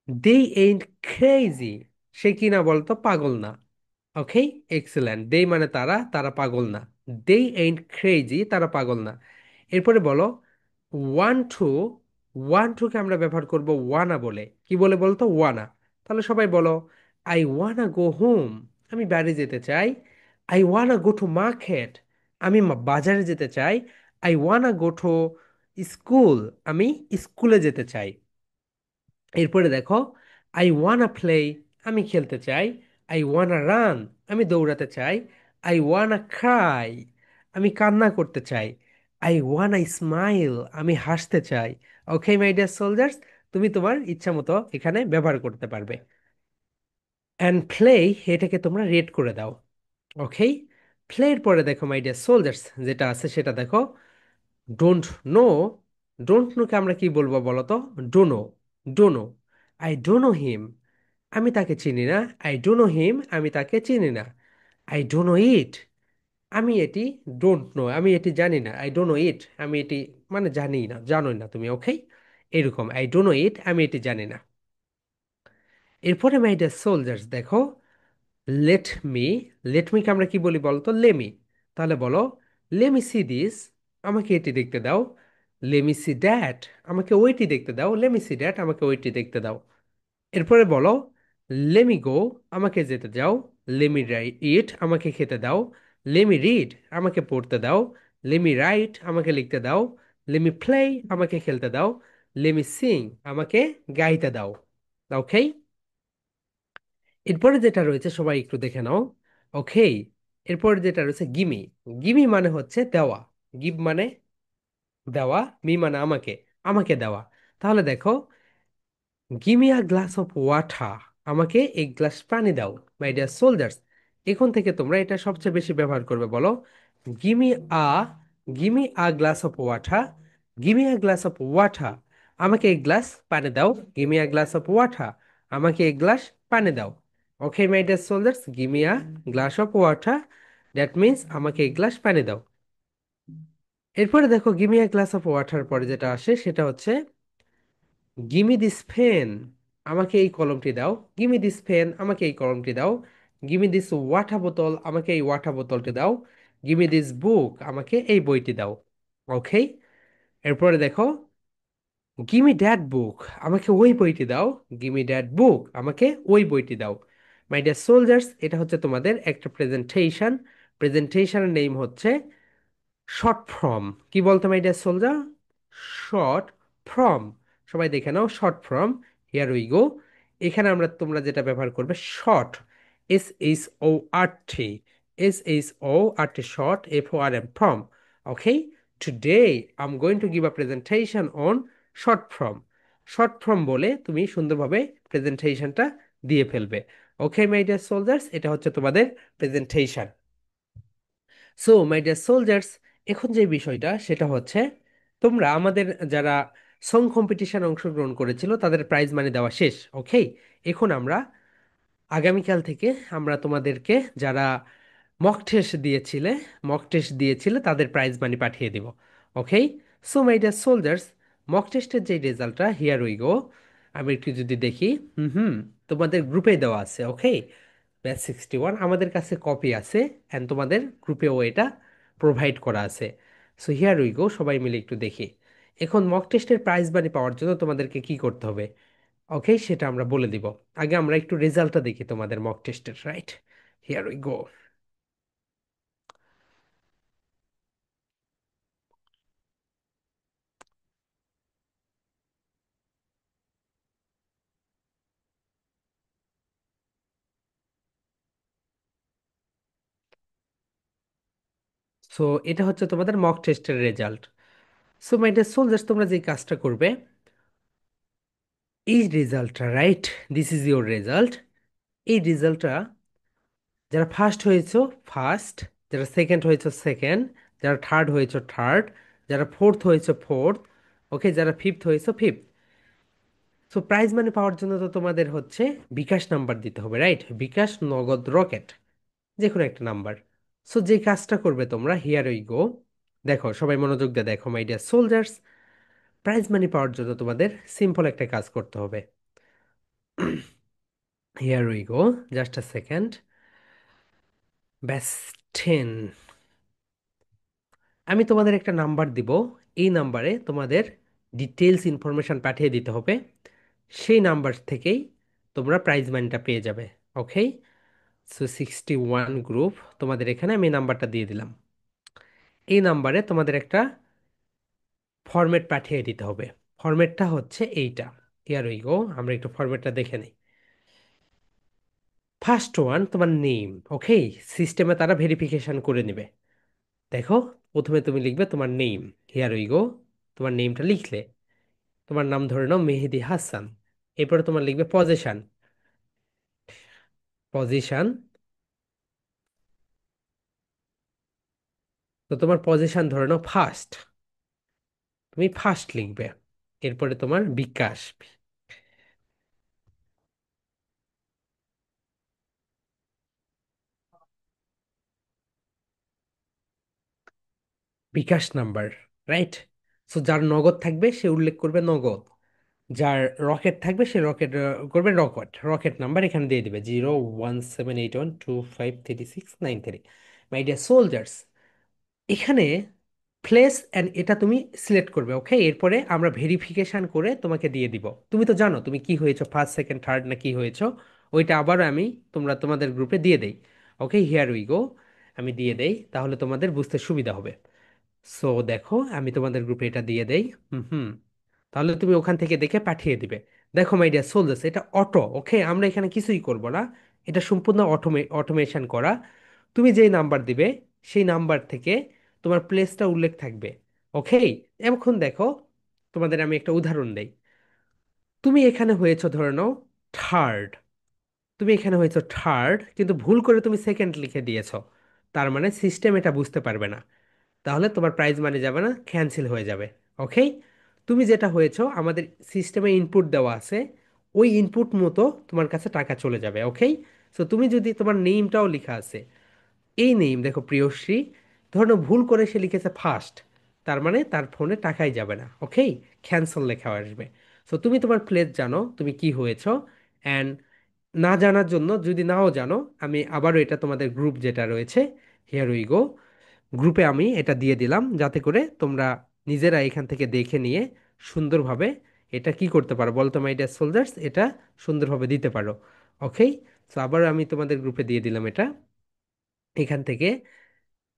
Speaker 1: they ain't crazy, সে কি না বলতো, পাগল না। ওকে, এক্সেলেন্ট। দে মানে তারা, তারা পাগল না। দে ain't crazy, তারা পাগল না। এরপরে বলো, ওয়ান টু, ওয়ান টুকে আমরা ব্যবহার করব ওয়ানা বলে। কি বলে বলতো? ওয়ানা। তাহলে সবাই বলো, আই ওয়ানা গো হোম, আমি বাড়ি যেতে চাই। I wanna go to market, আমি বাজারে যেতে চাই। I wanna go to school, আমি স্কুলে যেতে চাই। এরপরে দেখো, আই ওয়ানা প্লে, আমি খেলতে চাই। আই ওয়ানা রান, আমি দৌড়াতে চাই। আই ওয়ানা ক্রাই, আমি কান্না করতে চাই। আই ওয়ানা স্মাইল, আমি হাসতে চাই। ওকে মাই ডিয়ার সোলজার্স, তুমি তোমার ইচ্ছা মতো এখানে ব্যবহার করতে পারবে। অ্যান্ড প্লে, এটাকে তোমরা রেড করে দাও। ওকে, প্লের পরে দেখো মাই ডিয়ার সোলজার্স, যেটা আছে সেটা দেখো, ডোন্ট নো। ডোন্ট নোকে আমরা কি বলবো বলো তো? Dunno, dunno. আই ডোনো হিম, আমি তাকে চিনি না। আই ডোনো হিম, আমি তাকে চিনি না। আই ডোনো ইট, আমি এটি, ডোন্ট নো, আমি এটি জানি না। আই ডোনো ইট, আমি এটি মানে জানি না, জানোই না তুমি। ওকে, এরকম আই ডোনো ইট, আমি এটি জানি না। এরপরে মাই ডিয়ার সোলজার্স দেখো, লেট মি, লেট মিকে আমরা কি বলি বলতো? লেমি। তাহলে বলো, লেমি সি দিস, আমাকে এটি দেখতে দাও। লেমি সি দ্যাট, আমাকে ওইটি দেখতে দাও। লেমি সি দ্যাট, আমাকে ওইটি দেখতে দাও। এরপরে বলো, লেমি গো, আমাকে যেতে দাও। লেমি ইট, আমাকে খেতে দাও। লেমি রিড, আমাকে পড়তে দাও। লেমি রাইট, আমাকে লিখতে দাও। লেমি প্লে, আমাকে খেলতে দাও। লেমি সিং, আমাকে গাইতে দাও। ওকে, এরপরে যেটা রয়েছে সবাই একটু দেখে নাও। ওকে, এরপরে যেটা রয়েছে গিমি। গিমি মানে হচ্ছে দেওয়া। গিভ মানে দেওয়া, মি মানে আমাকে, আমাকে দেওয়া। তাহলে দেখো, gimme a glass of water, আমাকে এক গ্লাস পানি দাও। মাই ডিয়ার সোলজার্স, এখন থেকে তোমরা এটা সবচেয়ে বেশি ব্যবহার করবে। বলো, gimme a, gimme a glass of water, gimme a glass of water, আমাকে এক গ্লাস পানি দাও। Gimme a glass of water, আমাকে এক গ্লাস পানি দাও। Okay my dear soldiers, gimme a glass of water, that means আমাকে এক গ্লাস পানি দাও। এরপরে দেখো, gimme a glass of water পরে যেটা আসে সেটা হচ্ছে গিমি দিস পেন, আমাকে এই কলমটি দাও। গিমি দিস পেন, আমাকে এই কলমটি দাও। গিমি দিস ওয়াটার বোতল, আমাকে এই ওয়াটার বোতলটি দাও। গিমি দিস বুক, আমাকে এই বইটি দাও। ওকে, এরপরে দেখো, গিমি দ্যাট বুক, আমাকে ওই বইটি দাও। গিমি দ্যাট বুক, আমাকে ওই বইটি দাও। মাই ডিয়ার সোলজার্স, এটা হচ্ছে তোমাদের একটা প্রেজেন্টেশন। প্রেজেন্টেশনের নেম হচ্ছে শর্ট ফর্ম। কি বলতো my dear soldier? Short form. সবাই দেখে নাও, short form. Here we go. এখানে আমরা, তোমরা যেটা ব্যবহার করবে, short, SHORT, SHORT, short, FORM, form. Okay, today I am going to give a presentation on short form. Short form বলে তুমি সুন্দরভাবে প্রেজেন্টেশনটা দিয়ে ফেলবে। ওকে মাই ডিয়ার সোলজার্স, এটা হচ্ছে তোমাদের presentation. So my dear soldiers, এখন যে বিষয়টা সেটা হচ্ছে, তোমরা আমাদের যারা সং কম্পিটিশন অংশগ্রহণ করেছিল তাদের প্রাইজ মানি দেওয়া শেষ। ওকে, এখন আমরা আগামীকাল থেকে আমরা তোমাদেরকে, যারা মক টেস্ট দিয়েছিলে তাদের প্রাইজ মানি পাঠিয়ে দিব। Okay, so my dear soldiers, mock টেস্টের যে রেজাল্টটা, হিয়ার উই গো। আমি একটু যদি দেখি, হুম হুম, তোমাদের গ্রুপে দেওয়া আছে। ওকে, ব্যাচ 61 আমাদের কাছে কপি আছে, অ্যান্ড তোমাদের গ্রুপেও এটা প্রোভাইড করা আছে। সো হিয়ার উই গো, সবাই মিলে একটু দেখি। এখন মক টেস্টের প্রাইজ মানি পাওয়ার জন্য তোমাদেরকে কি করতে হবে, ওকে, সেটা আমরা বলে দিব। আগে আমরা একটু রেজাল্টটা দেখি তোমাদের মক টেস্টের, right? Here we go. So এটা হচ্ছে তোমাদের মক টেস্টের result. So my dear soldiers, তোমরা যে কাজটা করবে, এই রেজাল্টটা, right, this is your result. এই রেজাল্টটা, যারা ফার্স্ট হয়েছো ফার্স্ট, যারা সেকেন্ড হয়েছো সেকেন্ড, যারা থার্ড হয়েছো থার্ড, যারা ফোর্থ হয়েছো ফোর্থ, ওকে, যারা ফিফথ হয়েছো ফিফথ। সো প্রাইজ মানি পাওয়ার জন্য তো তোমাদের হচ্ছে বিকাশ নাম্বার দিতে হবে, রাইট? বিকাশ, নগদ, রকেট, যে কোনো একটা নাম্বার। সো যে কাজটা করবে তোমরা, হিয়ার উই গো। দেখো, সবাই মনোযোগ দিয়ে দেখো my dear soldiers, prize money পাওয়ার জন্য তোমাদের সিম্পল একটা কাজ করতে হবে। Here we go, just a second. ব্যাস 10, আমি তোমাদের একটা নাম্বার দিব। এই নাম্বারে তোমাদের ডিটেলস ইনফরমেশন পাঠিয়ে দিতে হবে। সেই নাম্বার থেকেই তোমরা প্রাইজ মানিটা পেয়ে যাবে। ওকে, সো 61 গ্রুপ, তোমাদের এখানে আমি নাম্বারটা দিয়ে দিলাম। এই নাম্বারে তোমাদের একটা ফরম্যাট পাঠিয়ে দিতে হবে। ফরম্যাটটা হচ্ছে এইটা। হিয়ার উই গো, আমরা একটু ফরম্যাটটা দেখে নিই। ফার্স্ট ওয়ান, তোমার নেম। ওকে, সিস্টেমে তারা ভেরিফিকেশন করে নেবে। দেখো, প্রথমে তুমি লিখবে তোমার নেম। হিয়ার উই গো, তোমার নেমটা লিখলে, তোমার নাম ধরে নাও মেহেদি হাসান। এরপরে তোমার লিখবে পজিশন। পজিশন, তো তোমার পজিশন ধরে নাও ফার্স্ট, তুমি ফার্স্ট লিখবে। এরপরে তোমার বিকাশ, বিকাশ নাম্বার, রাইট? সো যার নগদ থাকবে সে উল্লেখ করবে নগদ। যার রকেট থাকবে সে রকেট করবে, রকেট রকেট নাম্বার এখানে দিয়ে দিবে 01781253693। মাই ডিয়ার সোলজার্স, এখানে প্লেস অ্যান্ড এটা তুমি সিলেক্ট করবে, ওকে? এরপরে আমরা ভেরিফিকেশন করে তোমাকে দিয়ে দিব। তুমি তো জানো তুমি কি হয়েছো, ফার্স্ট সেকেন্ড থার্ড না কি হয়েছো। ওইটা আবার আমি তোমাদের গ্রুপে দিয়ে দেই। ওকে, হিয়ার উই গো। আমি দিয়ে দেই, তাহলে তোমাদের বুঝতে সুবিধা হবে। সো দেখো আমি তোমাদের গ্রুপে এটা দিয়ে দেই। হুম হুম। তাহলে তুমি ওখান থেকে দেখে পাঠিয়ে দিবে। দেখো মাই ডিয়ার সোলজার্স, এটা অটো, ওকে? আমরা এখানে কিছুই করব না, এটা সম্পূর্ণ অটোমেশন করা। তুমি যেই নাম্বার দিবে সেই নাম্বার থেকে তোমার প্লেসটা উল্লেখ থাকবে, ওকে? এখন দেখো, তোমাদের আমি একটা উদাহরণ দেই। তুমি এখানে হয়েছো ধরে নাও থার্ড, তুমি এখানে হয়েছো থার্ড, কিন্তু ভুল করে তুমি সেকেন্ড লিখে দিয়েছো। তার মানে সিস্টেম এটা বুঝতে পারবে না, তাহলে তোমার প্রাইজ মানি যাবে না, ক্যান্সেল হয়ে যাবে। ওকে, তুমি যেটা হয়েছো আমাদের সিস্টেমে ইনপুট দেওয়া আছে, ওই ইনপুট মতো তোমার কাছে টাকা চলে যাবে। ওকে, সো তুমি যদি তোমার নেমটাও লেখা আছে, এই নেম দেখো প্রিয়শ্রী, ধরো ভুল করে সে লিখেছে ফার্স্ট, তার মানে তার ফোনে টাকাই যাবে না। ওকে, ক্যান্সেল লেখা আসবে। সো তুমি তোমার প্লেস জানো তুমি কি হয়েছো। অ্যান্ড না জানার জন্য, যদি নাও জানো, আমি আবারও এটা তোমাদের গ্রুপ যেটা রয়েছে, হিয়ার উই গো, গ্রুপে আমি এটা দিয়ে দিলাম যাতে করে তোমরা নিজেরা এখান থেকে দেখে নিয়ে সুন্দরভাবে এটা কি করতে পারো বলতো মাই ডিয়ার সোলজার্স, এটা সুন্দরভাবে দিতে পারো। ওকে, তো আবার আমি তোমাদের গ্রুপে দিয়ে দিলাম এটা। এখান থেকে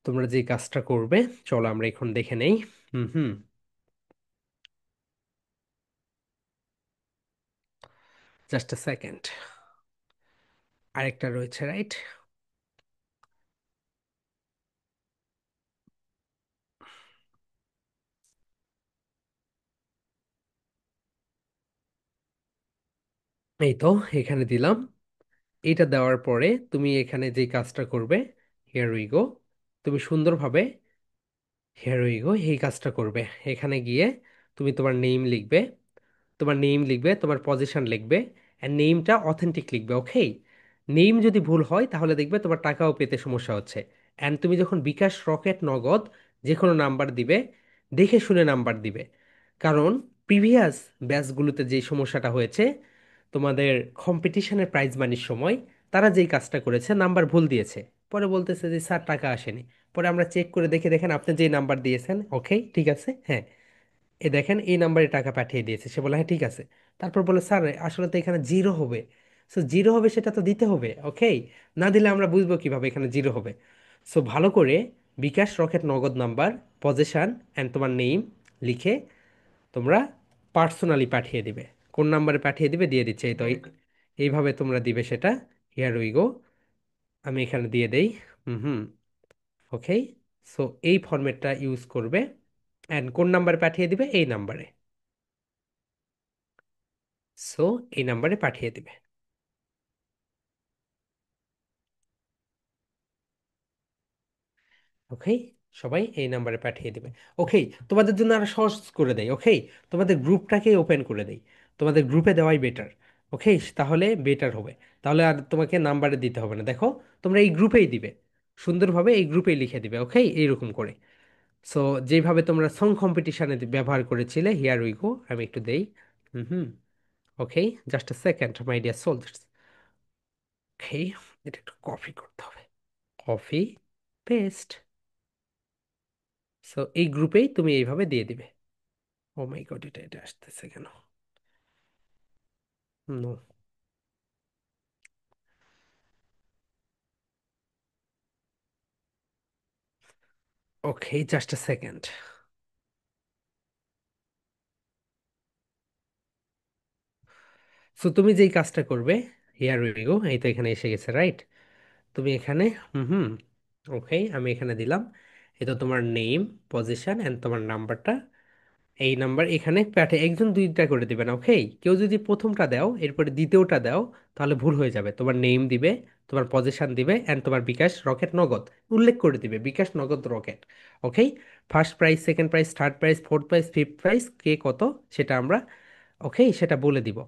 Speaker 1: তোমরা যে কাজটা করবে, চলো আমরা এখন দেখে নেই। হুম হুম। জাস্ট আ সেকেন্ড, আরেকটা রয়েছে, রাইট? এই তো এখানে দিলাম। এটা দেওয়ার পরে তুমি এখানে যে কাজটা করবে, হিয়ার উই গো, তুমি সুন্দরভাবে, হিয়ার উই গো, এই কাজটা করবে। এখানে গিয়ে তুমি তোমার নেম লিখবে, তোমার নেম লিখবে, তোমার পজিশন লিখবে, আর নেমটা অথেন্টিক লিখবে। ওকে, নেম যদি ভুল হয় তাহলে দেখবে তোমার টাকাও পেতে সমস্যা হচ্ছে। অ্যান্ড তুমি যখন বিকাশ, রকেট, নগদ যে কোনো নাম্বার দিবে, দেখে শুনে নাম্বার দিবে। কারণ প্রিভিয়াস ব্যাচগুলোতে যে সমস্যাটা হয়েছে, তোমাদের কম্পিটিশনের প্রাইজ মানির সময় তারা যেই কাজটা করেছে, নাম্বার ভুল দিয়েছে, পরে বলতেছে যে স্যার টাকা আসেনি। পরে আমরা চেক করে দেখে দেখেন আপনি যেই নাম্বার দিয়েছেন, ওকে ঠিক আছে, হ্যাঁ, এ দেখেন এই নাম্বারে টাকা পাঠিয়ে দিয়েছে। সে বলে হ্যাঁ ঠিক আছে। তারপর বলে স্যার আসলে তো এখানে জিরো হবে। সো জিরো হবে সেটা তো দিতে হবে, ওকে? না দিলে আমরা বুঝবো কিভাবে এখানে জিরো হবে? সো ভালো করে বিকাশ, রকেট, নগদ নাম্বার, পজিশন অ্যান্ড তোমার নেম লিখে তোমরা পার্সোনালি পাঠিয়ে দিবে। কোন নাম্বারে পাঠিয়ে দিবে দিয়ে দিচ্ছে, এই তো এইভাবে তোমরা দিবে সেটা। হিয়ার উই গো, আমি এখানে দিয়ে দেই। Hmm hmm. ওকে, সো এই ফরম্যাটটা ইউজ করবে। অ্যান্ড কোন নাম্বারে পাঠিয়ে দিবে, এই নাম্বারে। সো এই নাম্বারে পাঠিয়ে দিবে। ওকে, সবাই এই নাম্বারে পাঠিয়ে দিবে। ওকে, তোমাদের জন্য আরো সহজ করে দেয়। ওকে, তোমাদের গ্রুপটাকে ওপেন করে দেই, তোমাদের গ্রুপে দেওয়াই বেটার। ওকে, তাহলে বেটার হবে। তাহলে আর তোমাকে নাম্বারে দিতে হবে না। দেখো তোমরা এই গ্রুপেই দিবে, সুন্দরভাবে এই গ্রুপেই লিখে দিবে। ওকে, এইরকম করে। সো যেভাবে তোমরা সং কম্পিটিশনে ব্যবহার করেছিলে, হিয়ার উই গো, আমি একটু দেই। Hmm hmm. Okay, just a second my dear soldiers. Okay, এটা একটু কপি করতে হবে, কপি পেস্ট। সো এই গ্রুপেই তুমি এইভাবে দিয়ে দিবে। ও মাই গড, এটা এটা আসতেছে কেন? No. Okay, just a second. So তুমি যেই কাজটা করবে, হিয়ার উই গো, এই তো এখানে এসে গেছে, রাইট? তুমি এখানে, হুম হুম, ওকে, আমি এখানে দিলাম। এটা তোমার নেম, পজিশন অ্যান্ড তোমার নাম্বারটা, এই নাম্বার এখানে পাঠে একজন দুইটা করে দিবে না। ওকে, কেউ যদি প্রথমটা দাও এরপরে দ্বিতীয়টা দাও তাহলে ভুল হয়ে যাবে। তোমার নেম দিবে, তোমার পজিশন দিবে অ্যান্ড তোমার বিকাশ, রকেট, নগদ উল্লেখ করে দিবে, bKash, Nagad, Rocket. Okay, first prize, second prize, third prize, fourth prize, fifth prize, কে কত সেটা আমরা, ওকে, সেটা বলে দিব।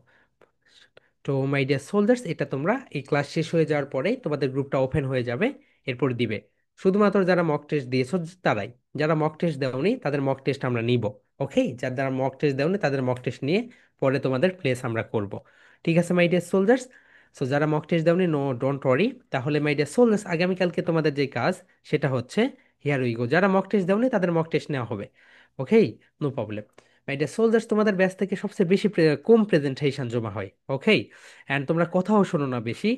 Speaker 1: তো মাই ডিয়ার সোলজার্স, এটা তোমরা এই ক্লাস শেষ হয়ে যাওয়ার পরেই তোমাদের গ্রুপটা ওপেন হয়ে যাবে, এরপর দিবে। শুধুমাত্র যারা মক টেস্ট দিয়েছো তারাই, যারা মক টেস্ট দেওনি তাদের মক টেস্ট আমরা নিব। ওকে, যারা মক টেস্ট দেওনি তাদের মক টেস্ট নিয়ে পরে তোমাদের প্লেস আমরা করব। ঠিক আছে মাই ডিয়ার সোলজার্স? সো যারা মক টেস্ট দাওনি, নো ডোন্ট ওয়ারি। তাহলে মাই ডিয়ার সোলজার্স, আগামীকালকে তোমাদের যে কাজ সেটা হচ্ছে হিয়ার উই গো। যারা মক টেস্ট দাওনি তাদের মক টেস্ট নেওয়া হবে। Okay, no problem. My dear soldiers, তোমাদের ব্যাচ থেকে সবচেয়ে বেশি কম প্রেজেন্টেশন জমা হয়। ওকে, অ্যান্ড তোমরা কথাও শোনো না বেশি,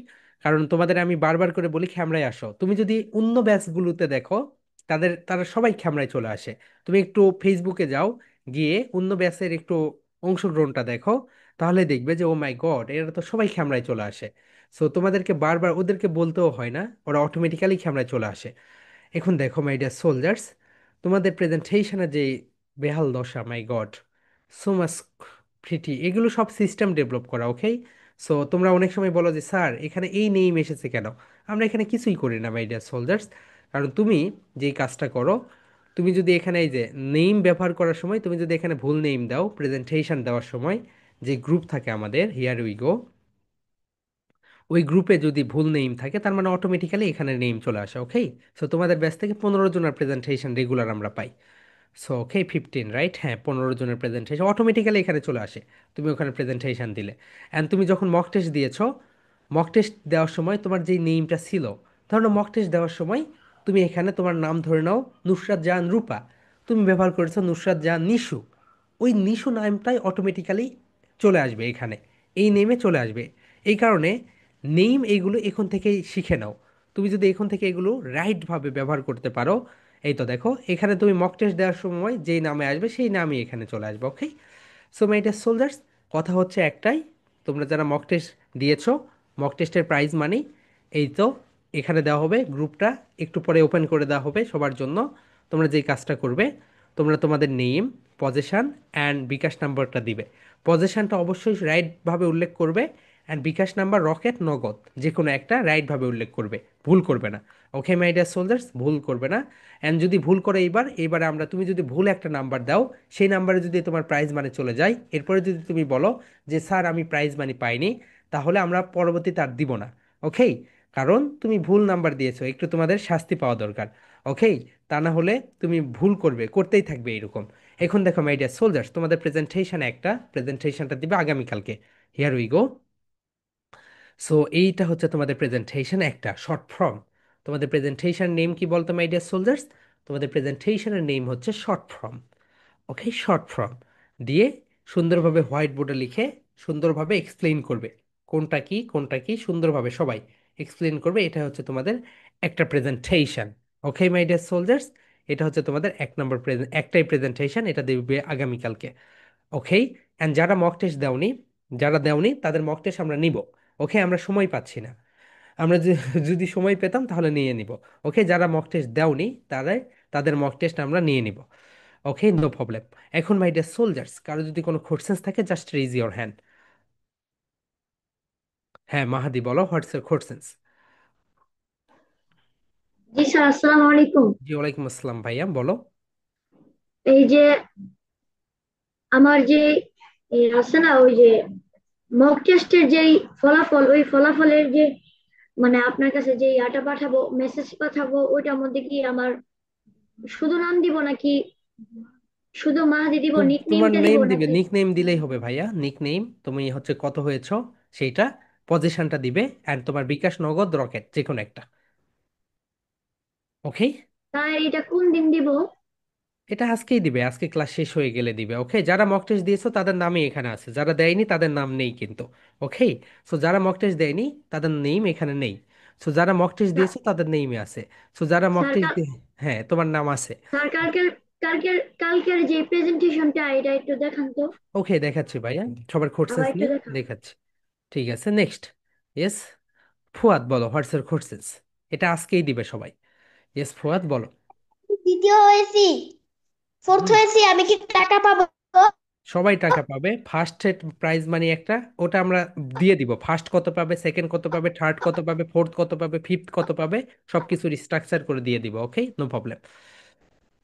Speaker 1: কারণ তোমাদের আমি বারবার করে বলি ক্যামেরায় আসো। তুমি যদি অন্য ব্যাচগুলোতে দেখো, তারা সবাই ক্যামেরায় চলে আসে। তুমি একটু ফেসবুকে যাও, গিয়ে অন্য ব্যাচের একটু অংশগ্রহণটা দেখো, তাহলে দেখবে যে ও মাই গড, এরা তো সবাই ক্যামেরায় চলে আসে। সো তোমাদেরকে বারবার ওদেরকে বলতেও হয় না, ওরা অটোমেটিক্যালি ক্যামেরায় চলে আসে। এখন দেখো মাই ডিয়ার সোলজার্স, তোমাদের প্রেজেন্টেশনের যে বেহাল দশা, মাই গড, সো মাচ প্রিটি, এগুলো সব সিস্টেম ডেভেলপ করা। ওকে, সো তোমরা অনেক সময় বলো যে স্যার এখানে এই নেম এসেছে কেন? আমরা এখানে কিছুই করি না মাই ডিয়ার সোলজার্স। কারণ তুমি যেই কাজটা করো, তুমি যদি এখানে এই যে নেম ব্যবহার করার সময় তুমি যদি এখানে ভুল নেম দাও, প্রেজেন্টেশন দেওয়ার সময় যে গ্রুপ থাকে আমাদের হিয়ার উই গো, ওই গ্রুপে যদি ভুল নেম থাকে তার মানে অটোমেটিক্যালি এখানে নেম চলে আসে। ওকে, সো তোমাদের ব্যাচ থেকে 15 জনের প্রেজেন্টেশন রেগুলার আমরা পাই। So okay, 15 right? হ্যাঁ, 15 জনের প্রেজেন্টেশন অটোমেটিক্যালি এখানে চলে আসে, তুমি ওখানে প্রেজেন্টেশন দিলে। অ্যান্ড তুমি যখন মক টেস্ট দিয়েছো, মক টেস্ট দেওয়ার সময় তোমার যেই নেমটা ছিল, ধরো মক টেস্ট দেওয়ার সময় তুমি এখানে তোমার নাম ধরে নাও নুসরাত জাহান রূপা, তুমি ব্যবহার করেছো নুসরাত জাহান নিশু, ওই নিশু নামটাই অটোমেটিক্যালি চলে আসবে এখানে, এই নেমে চলে আসবে। এই কারণে নেম এইগুলো এখন থেকেই শিখে নাও। তুমি যদি এখন থেকে এগুলো রাইটভাবে ব্যবহার করতে পারো, এই তো দেখো এখানে তুমি মক টেস্ট দেওয়ার সময় যেই নামে আসবে সেই নামই এখানে চলে আসবে। ওকে, সো মাই ডিয়ার সোলজার্স, কথা হচ্ছে একটাই, তোমরা যারা মক টেস্ট দিয়েছো, মক টেস্টের প্রাইজ মানি এই তো এখানে দেওয়া হবে, গ্রুপটা একটু পরে ওপেন করে দেওয়া হবে সবার জন্য। তোমরা যেই কাজটা করবে, তোমরা তোমাদের নেম, পজেশন অ্যান্ড বিকাশ নাম্বারটা দিবে। পজেশনটা অবশ্যই রাইটভাবে উল্লেখ করবে, অ্যান্ড বিকাশ নাম্বার রকেট নগদ যে কোনো একটা রাইটভাবে উল্লেখ করবে, ভুল করবে না। ওকে মাই ডিয়ার সোলজার্স, ভুল করবে না। অ্যান্ড যদি ভুল করে এইবারে আমরা, তুমি যদি ভুল একটা নাম্বার দাও, সেই নাম্বারে যদি তোমার প্রাইজ মানি চলে যায়, এরপরে যদি তুমি বলো যে স্যার আমি প্রাইজ মানি পাইনি, তাহলে আমরা পরবর্তীতে আর দিব না। ওকে, কারণ তুমি ভুল নাম্বার দিয়েছো, একটু তোমাদের শাস্তি পাওয়া দরকার। ওকে, তা না হলে তুমি ভুল করবে, করতেই থাকবে এরকম। এখন দেখো মাই ডিয়ার সোলজার্স, তোমাদের প্রেজেন্টেশন একটা, প্রেজেন্টেশনটা দিবে আগামীকালকে। Here we go. সো এইটা হচ্ছে তোমাদের প্রেজেন্টেশন একটা শর্ট ফর্ম। তোমাদের প্রেজেন্টেশন নেম কি বলতো মাই ডিয়ার সোলজার্স? তোমাদের প্রেজেন্টেশনের নেম হচ্ছে short form. Okay, short form দিয়ে সুন্দরভাবে হোয়াইট বোর্ডে লিখে সুন্দরভাবে এক্সপ্লেইন করবে কোনটা কি কোনটা কি, সুন্দরভাবে সবাই এক্সপ্লেইন করবে। এটা হচ্ছে তোমাদের একটা presentation. Okay my dear soldiers, এটা হচ্ছে তোমাদের এক নম্বর একটাই প্রেজেন্টেশন, এটা দেবে আগামীকালকে। ওকে, অ্যান্ড যারা মক টেস্ট দেওনি, যারা দেওনি তাদের মক টেস্ট আমরা নিব। ওকে, আমরা সময় পাচ্ছি না, আমরা যদি সময় পেতাম তাহলে নিয়ে নিব। ওকে, যারা মক টেস্ট দেওনি তাদের মক টেস্ট আমরা নিয়ে নিব। ওকে, নো প্রবলেম। এখন মাই ডিয়ার সোলজার্স, কারো যদি কোনো কোশ্চেন্স থাকে জাস্ট রেজ ইওর হ্যান্ড। হ্যাঁ মাহাদি, বলো what's your questions?
Speaker 4: G sir, আসসালামু আলাইকুম।
Speaker 1: জি ওয়ালাইকুম আসসালাম ভাইয়া, বলো।
Speaker 4: এই যে আমার যে আছে না, ওই যে মক টেস্টের যেই ফলাফল, ওই ফলাফলের যে মানে আপনার কাছে যে ইয়াটা পাঠাবো, মেসেজ পাঠাবো, ওইটার মধ্যে কি আমার শুধু নাম দিব নাকি শুধু মাহাদি দিব, নিক
Speaker 1: তোমার
Speaker 4: নেমটা দিব
Speaker 1: নেম দিবে,
Speaker 4: নাকি?
Speaker 1: নিক নেম দিলেই হবে ভাইয়া, নিক নেম, তুমি হচ্ছে কত হয়েছো সেইটা, পজিশনটা দিবে, অ্যান্ড তোমার বিকাশ নগদ রকেট যে কোনো একটা। ওকে,
Speaker 4: তাই এটা কোন দিন দিব?
Speaker 1: এটা আজকেই দিবে, আজকে ক্লাস শেষ হয়ে গেলে দিবে। ওকে, যারা মক টেস্ট দিয়েছো তাদের নামই এখানে আছে, যারা দেয়নি তাদের নাম নেই কিন্তু। ওকে, সো যারা মক টেস্ট দেয়নি তাদের নেম এখানে নেই। সো যারা মক টেস্ট দিয়েছো তাদের নেমই আছে। সো যারা মক
Speaker 4: স্যার
Speaker 1: টেস্ট দিয়ে, হ্যাঁ তোমার নাম আছে।
Speaker 4: স্যার কালকের যে প্রেজেন্টেশনটা এটা একটু দেখান তো,
Speaker 1: ওকে, দেখাচ্ছি ভাইয়া, সবার
Speaker 4: আবার
Speaker 1: কোর্সেস
Speaker 4: একটু
Speaker 1: নিয়ে
Speaker 4: দেখান।
Speaker 1: দেখাচ্ছি। ঠিক আছে, নেক্সট। ইয়েস, ফুয়াদ বলো হোয়াটস এর কোর্সেস? এটা আজকেই দিবে সবাই। ইয়েস ফুয়াদ বলো।
Speaker 3: দ্বিতীয় হয়েছি, ফোর্থ
Speaker 1: হুম,
Speaker 3: হয়েছি, আমি কি টাকা পাবো?
Speaker 1: সবাই টাকা পাবে। ফার্স্ট প্রাইজ মানি একটা, ওটা আমরা দিয়ে দিব। ফার্স্ট কত পাবে, সেকেন্ড কত পাবে, থার্ড কত পাবে, ফোর্থ কত পাবে, ফিফথ কত পাবে, সবকিছুর স্ট্রাকচার করে দিয়ে দিব। ওকে, নো প্রবলেম।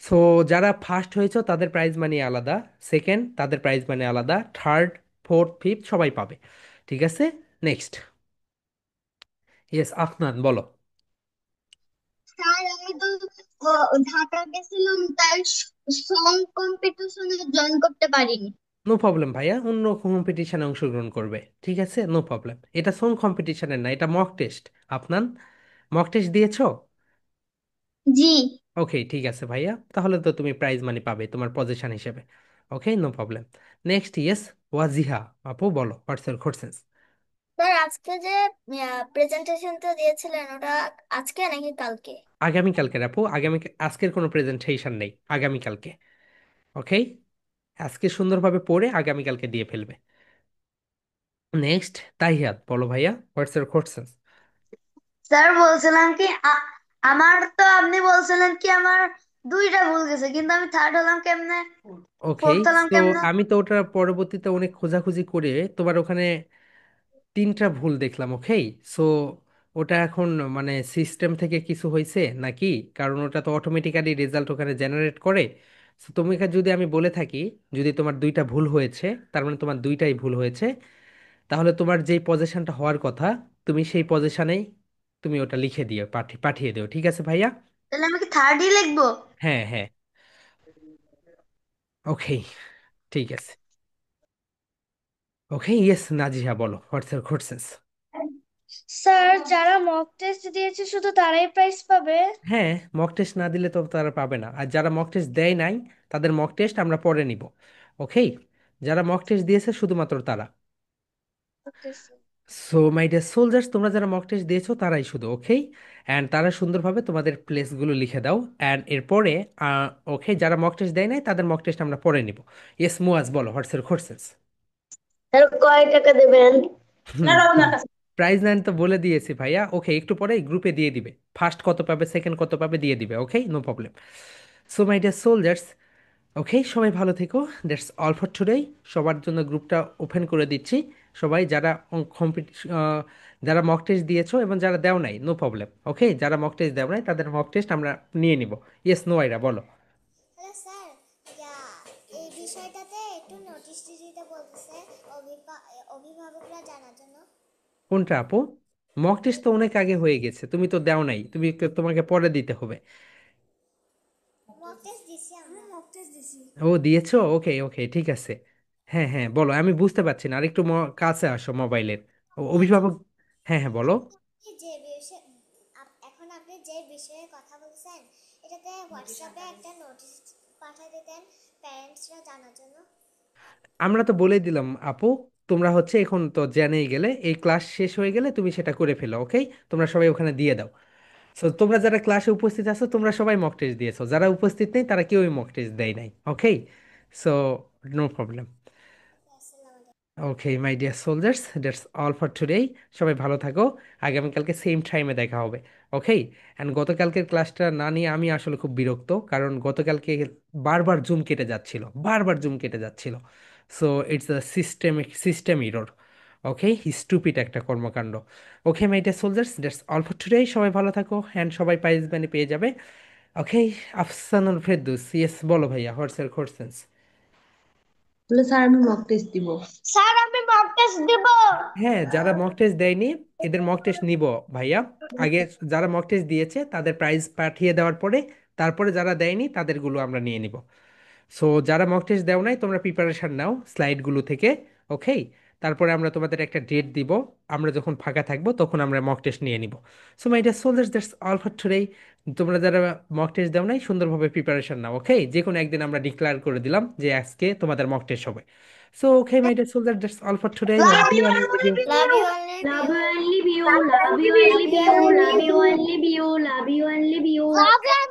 Speaker 1: সো যারা ফার্স্ট হয়েছে তাদের প্রাইজ মানি আলাদা, সেকেন্ড তাদের প্রাইজ মানি আলাদা, থার্ড ফোর্থ ফিফথ সবাই পাবে। ঠিক আছে, নেক্সট। ইয়েস আফনান বলো।
Speaker 3: স্যার আমি তো ঢাকা গেছিলাম, তাই সং কম্পিটিশনে জয়েন করতে পারিনি।
Speaker 1: নো প্রবলেম ভাইয়া, অন্য কম্পিটিশনে অংশগ্রহণ করবে, ঠিক আছে, নো প্রবলেম। এটা সং কম্পিটিশনের না, এটা মক টেস্ট। আপনার মক টেস্ট দিয়েছো?
Speaker 3: জি।
Speaker 1: ওকে, ঠিক আছে ভাইয়া, তাহলে তো তুমি প্রাইজ মানি পাবে তোমার পজিশন হিসেবে। Okay, no problem. Next, yes, Wajiha আপু, বলো হোয়াটস ইউর কোশ্চেনস।
Speaker 5: স্যার আজকে যে প্রেজেন্টেশনটা দিয়েছিলেন ওটা আজকে নাকি কালকে?
Speaker 1: আগামীকালকে আপু, আজকের কোনো প্রেজেন্টেশন নেই, আগামীকালকে। ওকে, আজকে সুন্দরভাবে পড়ে আগামীকালকে দিয়ে ফেলবে। নেক্সট, তাহিয়াত, বলো ভাইয়া হোয়াটস ইউর কোশ্চেনস।
Speaker 3: স্যার বলছিলাম কি আমার তো আপনি বলছিলেন কি আমার দুইটা ভুল গেছে, কিন্তু আমি থার্ড হলাম কেমনে,
Speaker 1: ওকে,
Speaker 3: ফোর্থ হলাম
Speaker 1: সো
Speaker 3: কেমনে?
Speaker 1: আমি তো ওটা পরবর্তীতে অনেক খোঁজাখুঁজি করে তোমার ওখানে তিনটা ভুল দেখলাম। ওকে, সো ওটা এখন মানে সিস্টেম থেকে কিছু হয়েছে নাকি, কারণ ওটা তো অটোমেটিক্যালি রেজাল্ট ওখানে জেনারেট করে। সো তোমাকে যদি আমি বলে থাকি, যদি তোমার দুইটা ভুল হয়েছে, তার মানে তোমার দুইটাই ভুল হয়েছে, তাহলে তোমার যেই পজিশনটা হওয়ার কথা, তুমি সেই পজিশনেই তুমি ওটা লিখে দিও, পাঠিয়ে দিও, ঠিক আছে ভাইয়া?
Speaker 3: তাহলে আমি কি থার্ডই লিখবো?
Speaker 1: হ্যাঁ হ্যাঁ, ওকে, ঠিক আছে। ওকে, ইয়েস, নাজিহা, বলো হোয়াটস ইউর কোশ্চেনস।
Speaker 5: স্যার যারা মক টেস্ট দিয়েছে শুধু তারাই প্রাইজ পাবে?
Speaker 1: হ্যাঁ, মক টেস্ট না দিলে তো তারা পাবে না, আর যারা মক টেস্ট দেয় নাই তাদের মক টেস্ট আমরা পরে নিব। ওকে, যারা মক টেস্ট দিয়েছে শুধুমাত্র তারা।
Speaker 5: Okay sir.
Speaker 1: So my dear soldiers, তোমরা যারা মক টেস্ট দিয়েছো তারাই শুধু, ওকে, অ্যান্ড তারা সুন্দরভাবে তোমাদের প্লেসগুলো লিখে দাও, অ্যান্ড এরপরে ওকে, যারা মক টেস্ট দেয় নাই তাদের মক টেস্ট আমরা পরে নিব। ইয়েস, মুয়াজ, বলো হোয়াটস ইউর কোশ্চেনস।
Speaker 4: স্যার কয় টাকা দেবেন?
Speaker 1: হুম, প্রাইজ নাইন তো বলে দিয়েছি ভাইয়া, ওকে, একটু পরে গ্রুপে দিয়ে দিবে, ফার্স্ট কত পাবে সেকেন্ড কত পাবে দিয়ে দিবে, okay, no problem. So my dear soldiers, okay, সবাই ভালো থেকো, দ্যাটস অল ফর টুডে। সবার জন্য গ্রুপটা ওপেন করে দিচ্ছি, সবাই যারা যারা মক টেস্ট দিয়েছো এবং যারা দেও নাই, নো প্রবলেম, ওকে, যারা মক টেস্ট দেও নাই তাদের মক টেস্ট আমরা নিয়ে নিব। ইয়েস, নোয়াইরা, বলো।
Speaker 5: হ্যালো স্যার, এই বিষয়টাতে একটু নোটিশ দিতে বলতেছে অভিভাবকরা জানার জন্য।
Speaker 1: কোনটা আপু? মক টেস্ট তো অনেক আগে হয়ে গেছে, তুমি তো দেও নাই, তোমাকে পরে দিতে হবে।
Speaker 5: মক টেস্ট দিছি, আমরা মক টেস্ট দিছি।
Speaker 1: ও, দিয়েছো, ওকে ওকে, ঠিক আছে। হ্যাঁ হ্যাঁ, বলো, আমি বুঝতে পারছি না, আরেকটু কাছে আসো মোবাইলের।
Speaker 5: আচ্ছা
Speaker 1: অভিভাবক, হ্যাঁ হ্যাঁ বলো।
Speaker 5: আপনি যে বিষয়ে এখন আপনি যে বিষয়ে কথা বলছেন এটাতে হোয়াটসঅ্যাপে একটা নোটিশ পাঠিয়ে দিতেন প্যারেন্টসরা জানার জন্য।
Speaker 1: আমরা তো বলে দিলাম আপু, তোমরা হচ্ছে এখন তো জেনেই গেলে, এই ক্লাস শেষ হয়ে গেলে তুমি সেটা করে ফেলো, ওকে, তোমরা সবাই ওখানে দিয়ে দাও। সো তোমরা যারা ক্লাসে উপস্থিত আছো তোমরা সবাই মক টেস্ট দিয়েছো, যারা উপস্থিত নেই তারা কেউই মক টেস্ট দেয় নাই, ওকে, সো নো প্রবলেম।
Speaker 5: আসসালামু আলাইকুম।
Speaker 1: Okay my dear soldiers, that's all for today. সবাই ভালো থাকো, আগামীকালকে সেম টাইমে দেখা হবে, ওকে। অ্যান্ড গতকালকের ক্লাসটা না নিয়ে আমি আসলে খুব বিরক্ত, কারণ গতকালকে বারবার জুম কেটে যাচ্ছিল, বারবার জুম কেটে যাচ্ছিল। So it's a system error, okay, stupid একটা কর্মকাণ্ড। Okay my dear soldiers, that's all for today, সবাই ভালো থাকো, অ্যান্ড সবাই প্রাইজ মানি পেয়ে যাবে। ওকে, আফসানুল ফেরদৌস, ইয়েস, বলো ভাইয়া হোয়াটস ইউর কোশ্চেনস।
Speaker 2: বলে স্যার আমি মক টেস্ট দিব।
Speaker 3: স্যার আমি মক টেস্ট দিব।
Speaker 1: হ্যাঁ, যারা মক টেস্ট দেয়নি এদের মক টেস্ট নিব ভাইয়া। আগে যারা মক টেস্ট দিয়েছে তাদের প্রাইজ পাঠিয়ে দেওয়ার পরে, তারপরে যারা দেয়নি তাদেরগুলো আমরা নিয়ে নিব। সো যারা মক টেস্ট দেও নাই তোমরা প্রিপারেশন নাও স্লাইডগুলো থেকে, ওকে, তারপরে আমরা তোমাদের একটা ডেট দিব, আমরা যখন ফাঁকা থাকবো তখন আমরা মক টেস্ট নিয়ে নিব। So my dear soldiers, that's all for today. তোমরা যারা মক টেস্ট দাও নাই সুন্দরভাবে প্রিপারেশন নাও, ওকে, যে কোনো একদিন আমরা ডিক্লেয়ার করে দিলাম যে আজকে তোমাদের মক টেস্ট হবে। So okay my dear soldiers, that's all for today, love
Speaker 3: love
Speaker 1: you
Speaker 3: you,
Speaker 1: and
Speaker 3: love
Speaker 1: leave you.
Speaker 5: Love
Speaker 3: you.
Speaker 5: You only
Speaker 4: Love
Speaker 5: view.
Speaker 4: you and leave you,
Speaker 3: love
Speaker 4: love you
Speaker 3: you,
Speaker 4: and
Speaker 3: love
Speaker 4: leave
Speaker 3: you,
Speaker 4: you,
Speaker 3: love
Speaker 4: love you
Speaker 3: you.
Speaker 4: and leave you, love you and leave you.
Speaker 3: Love you.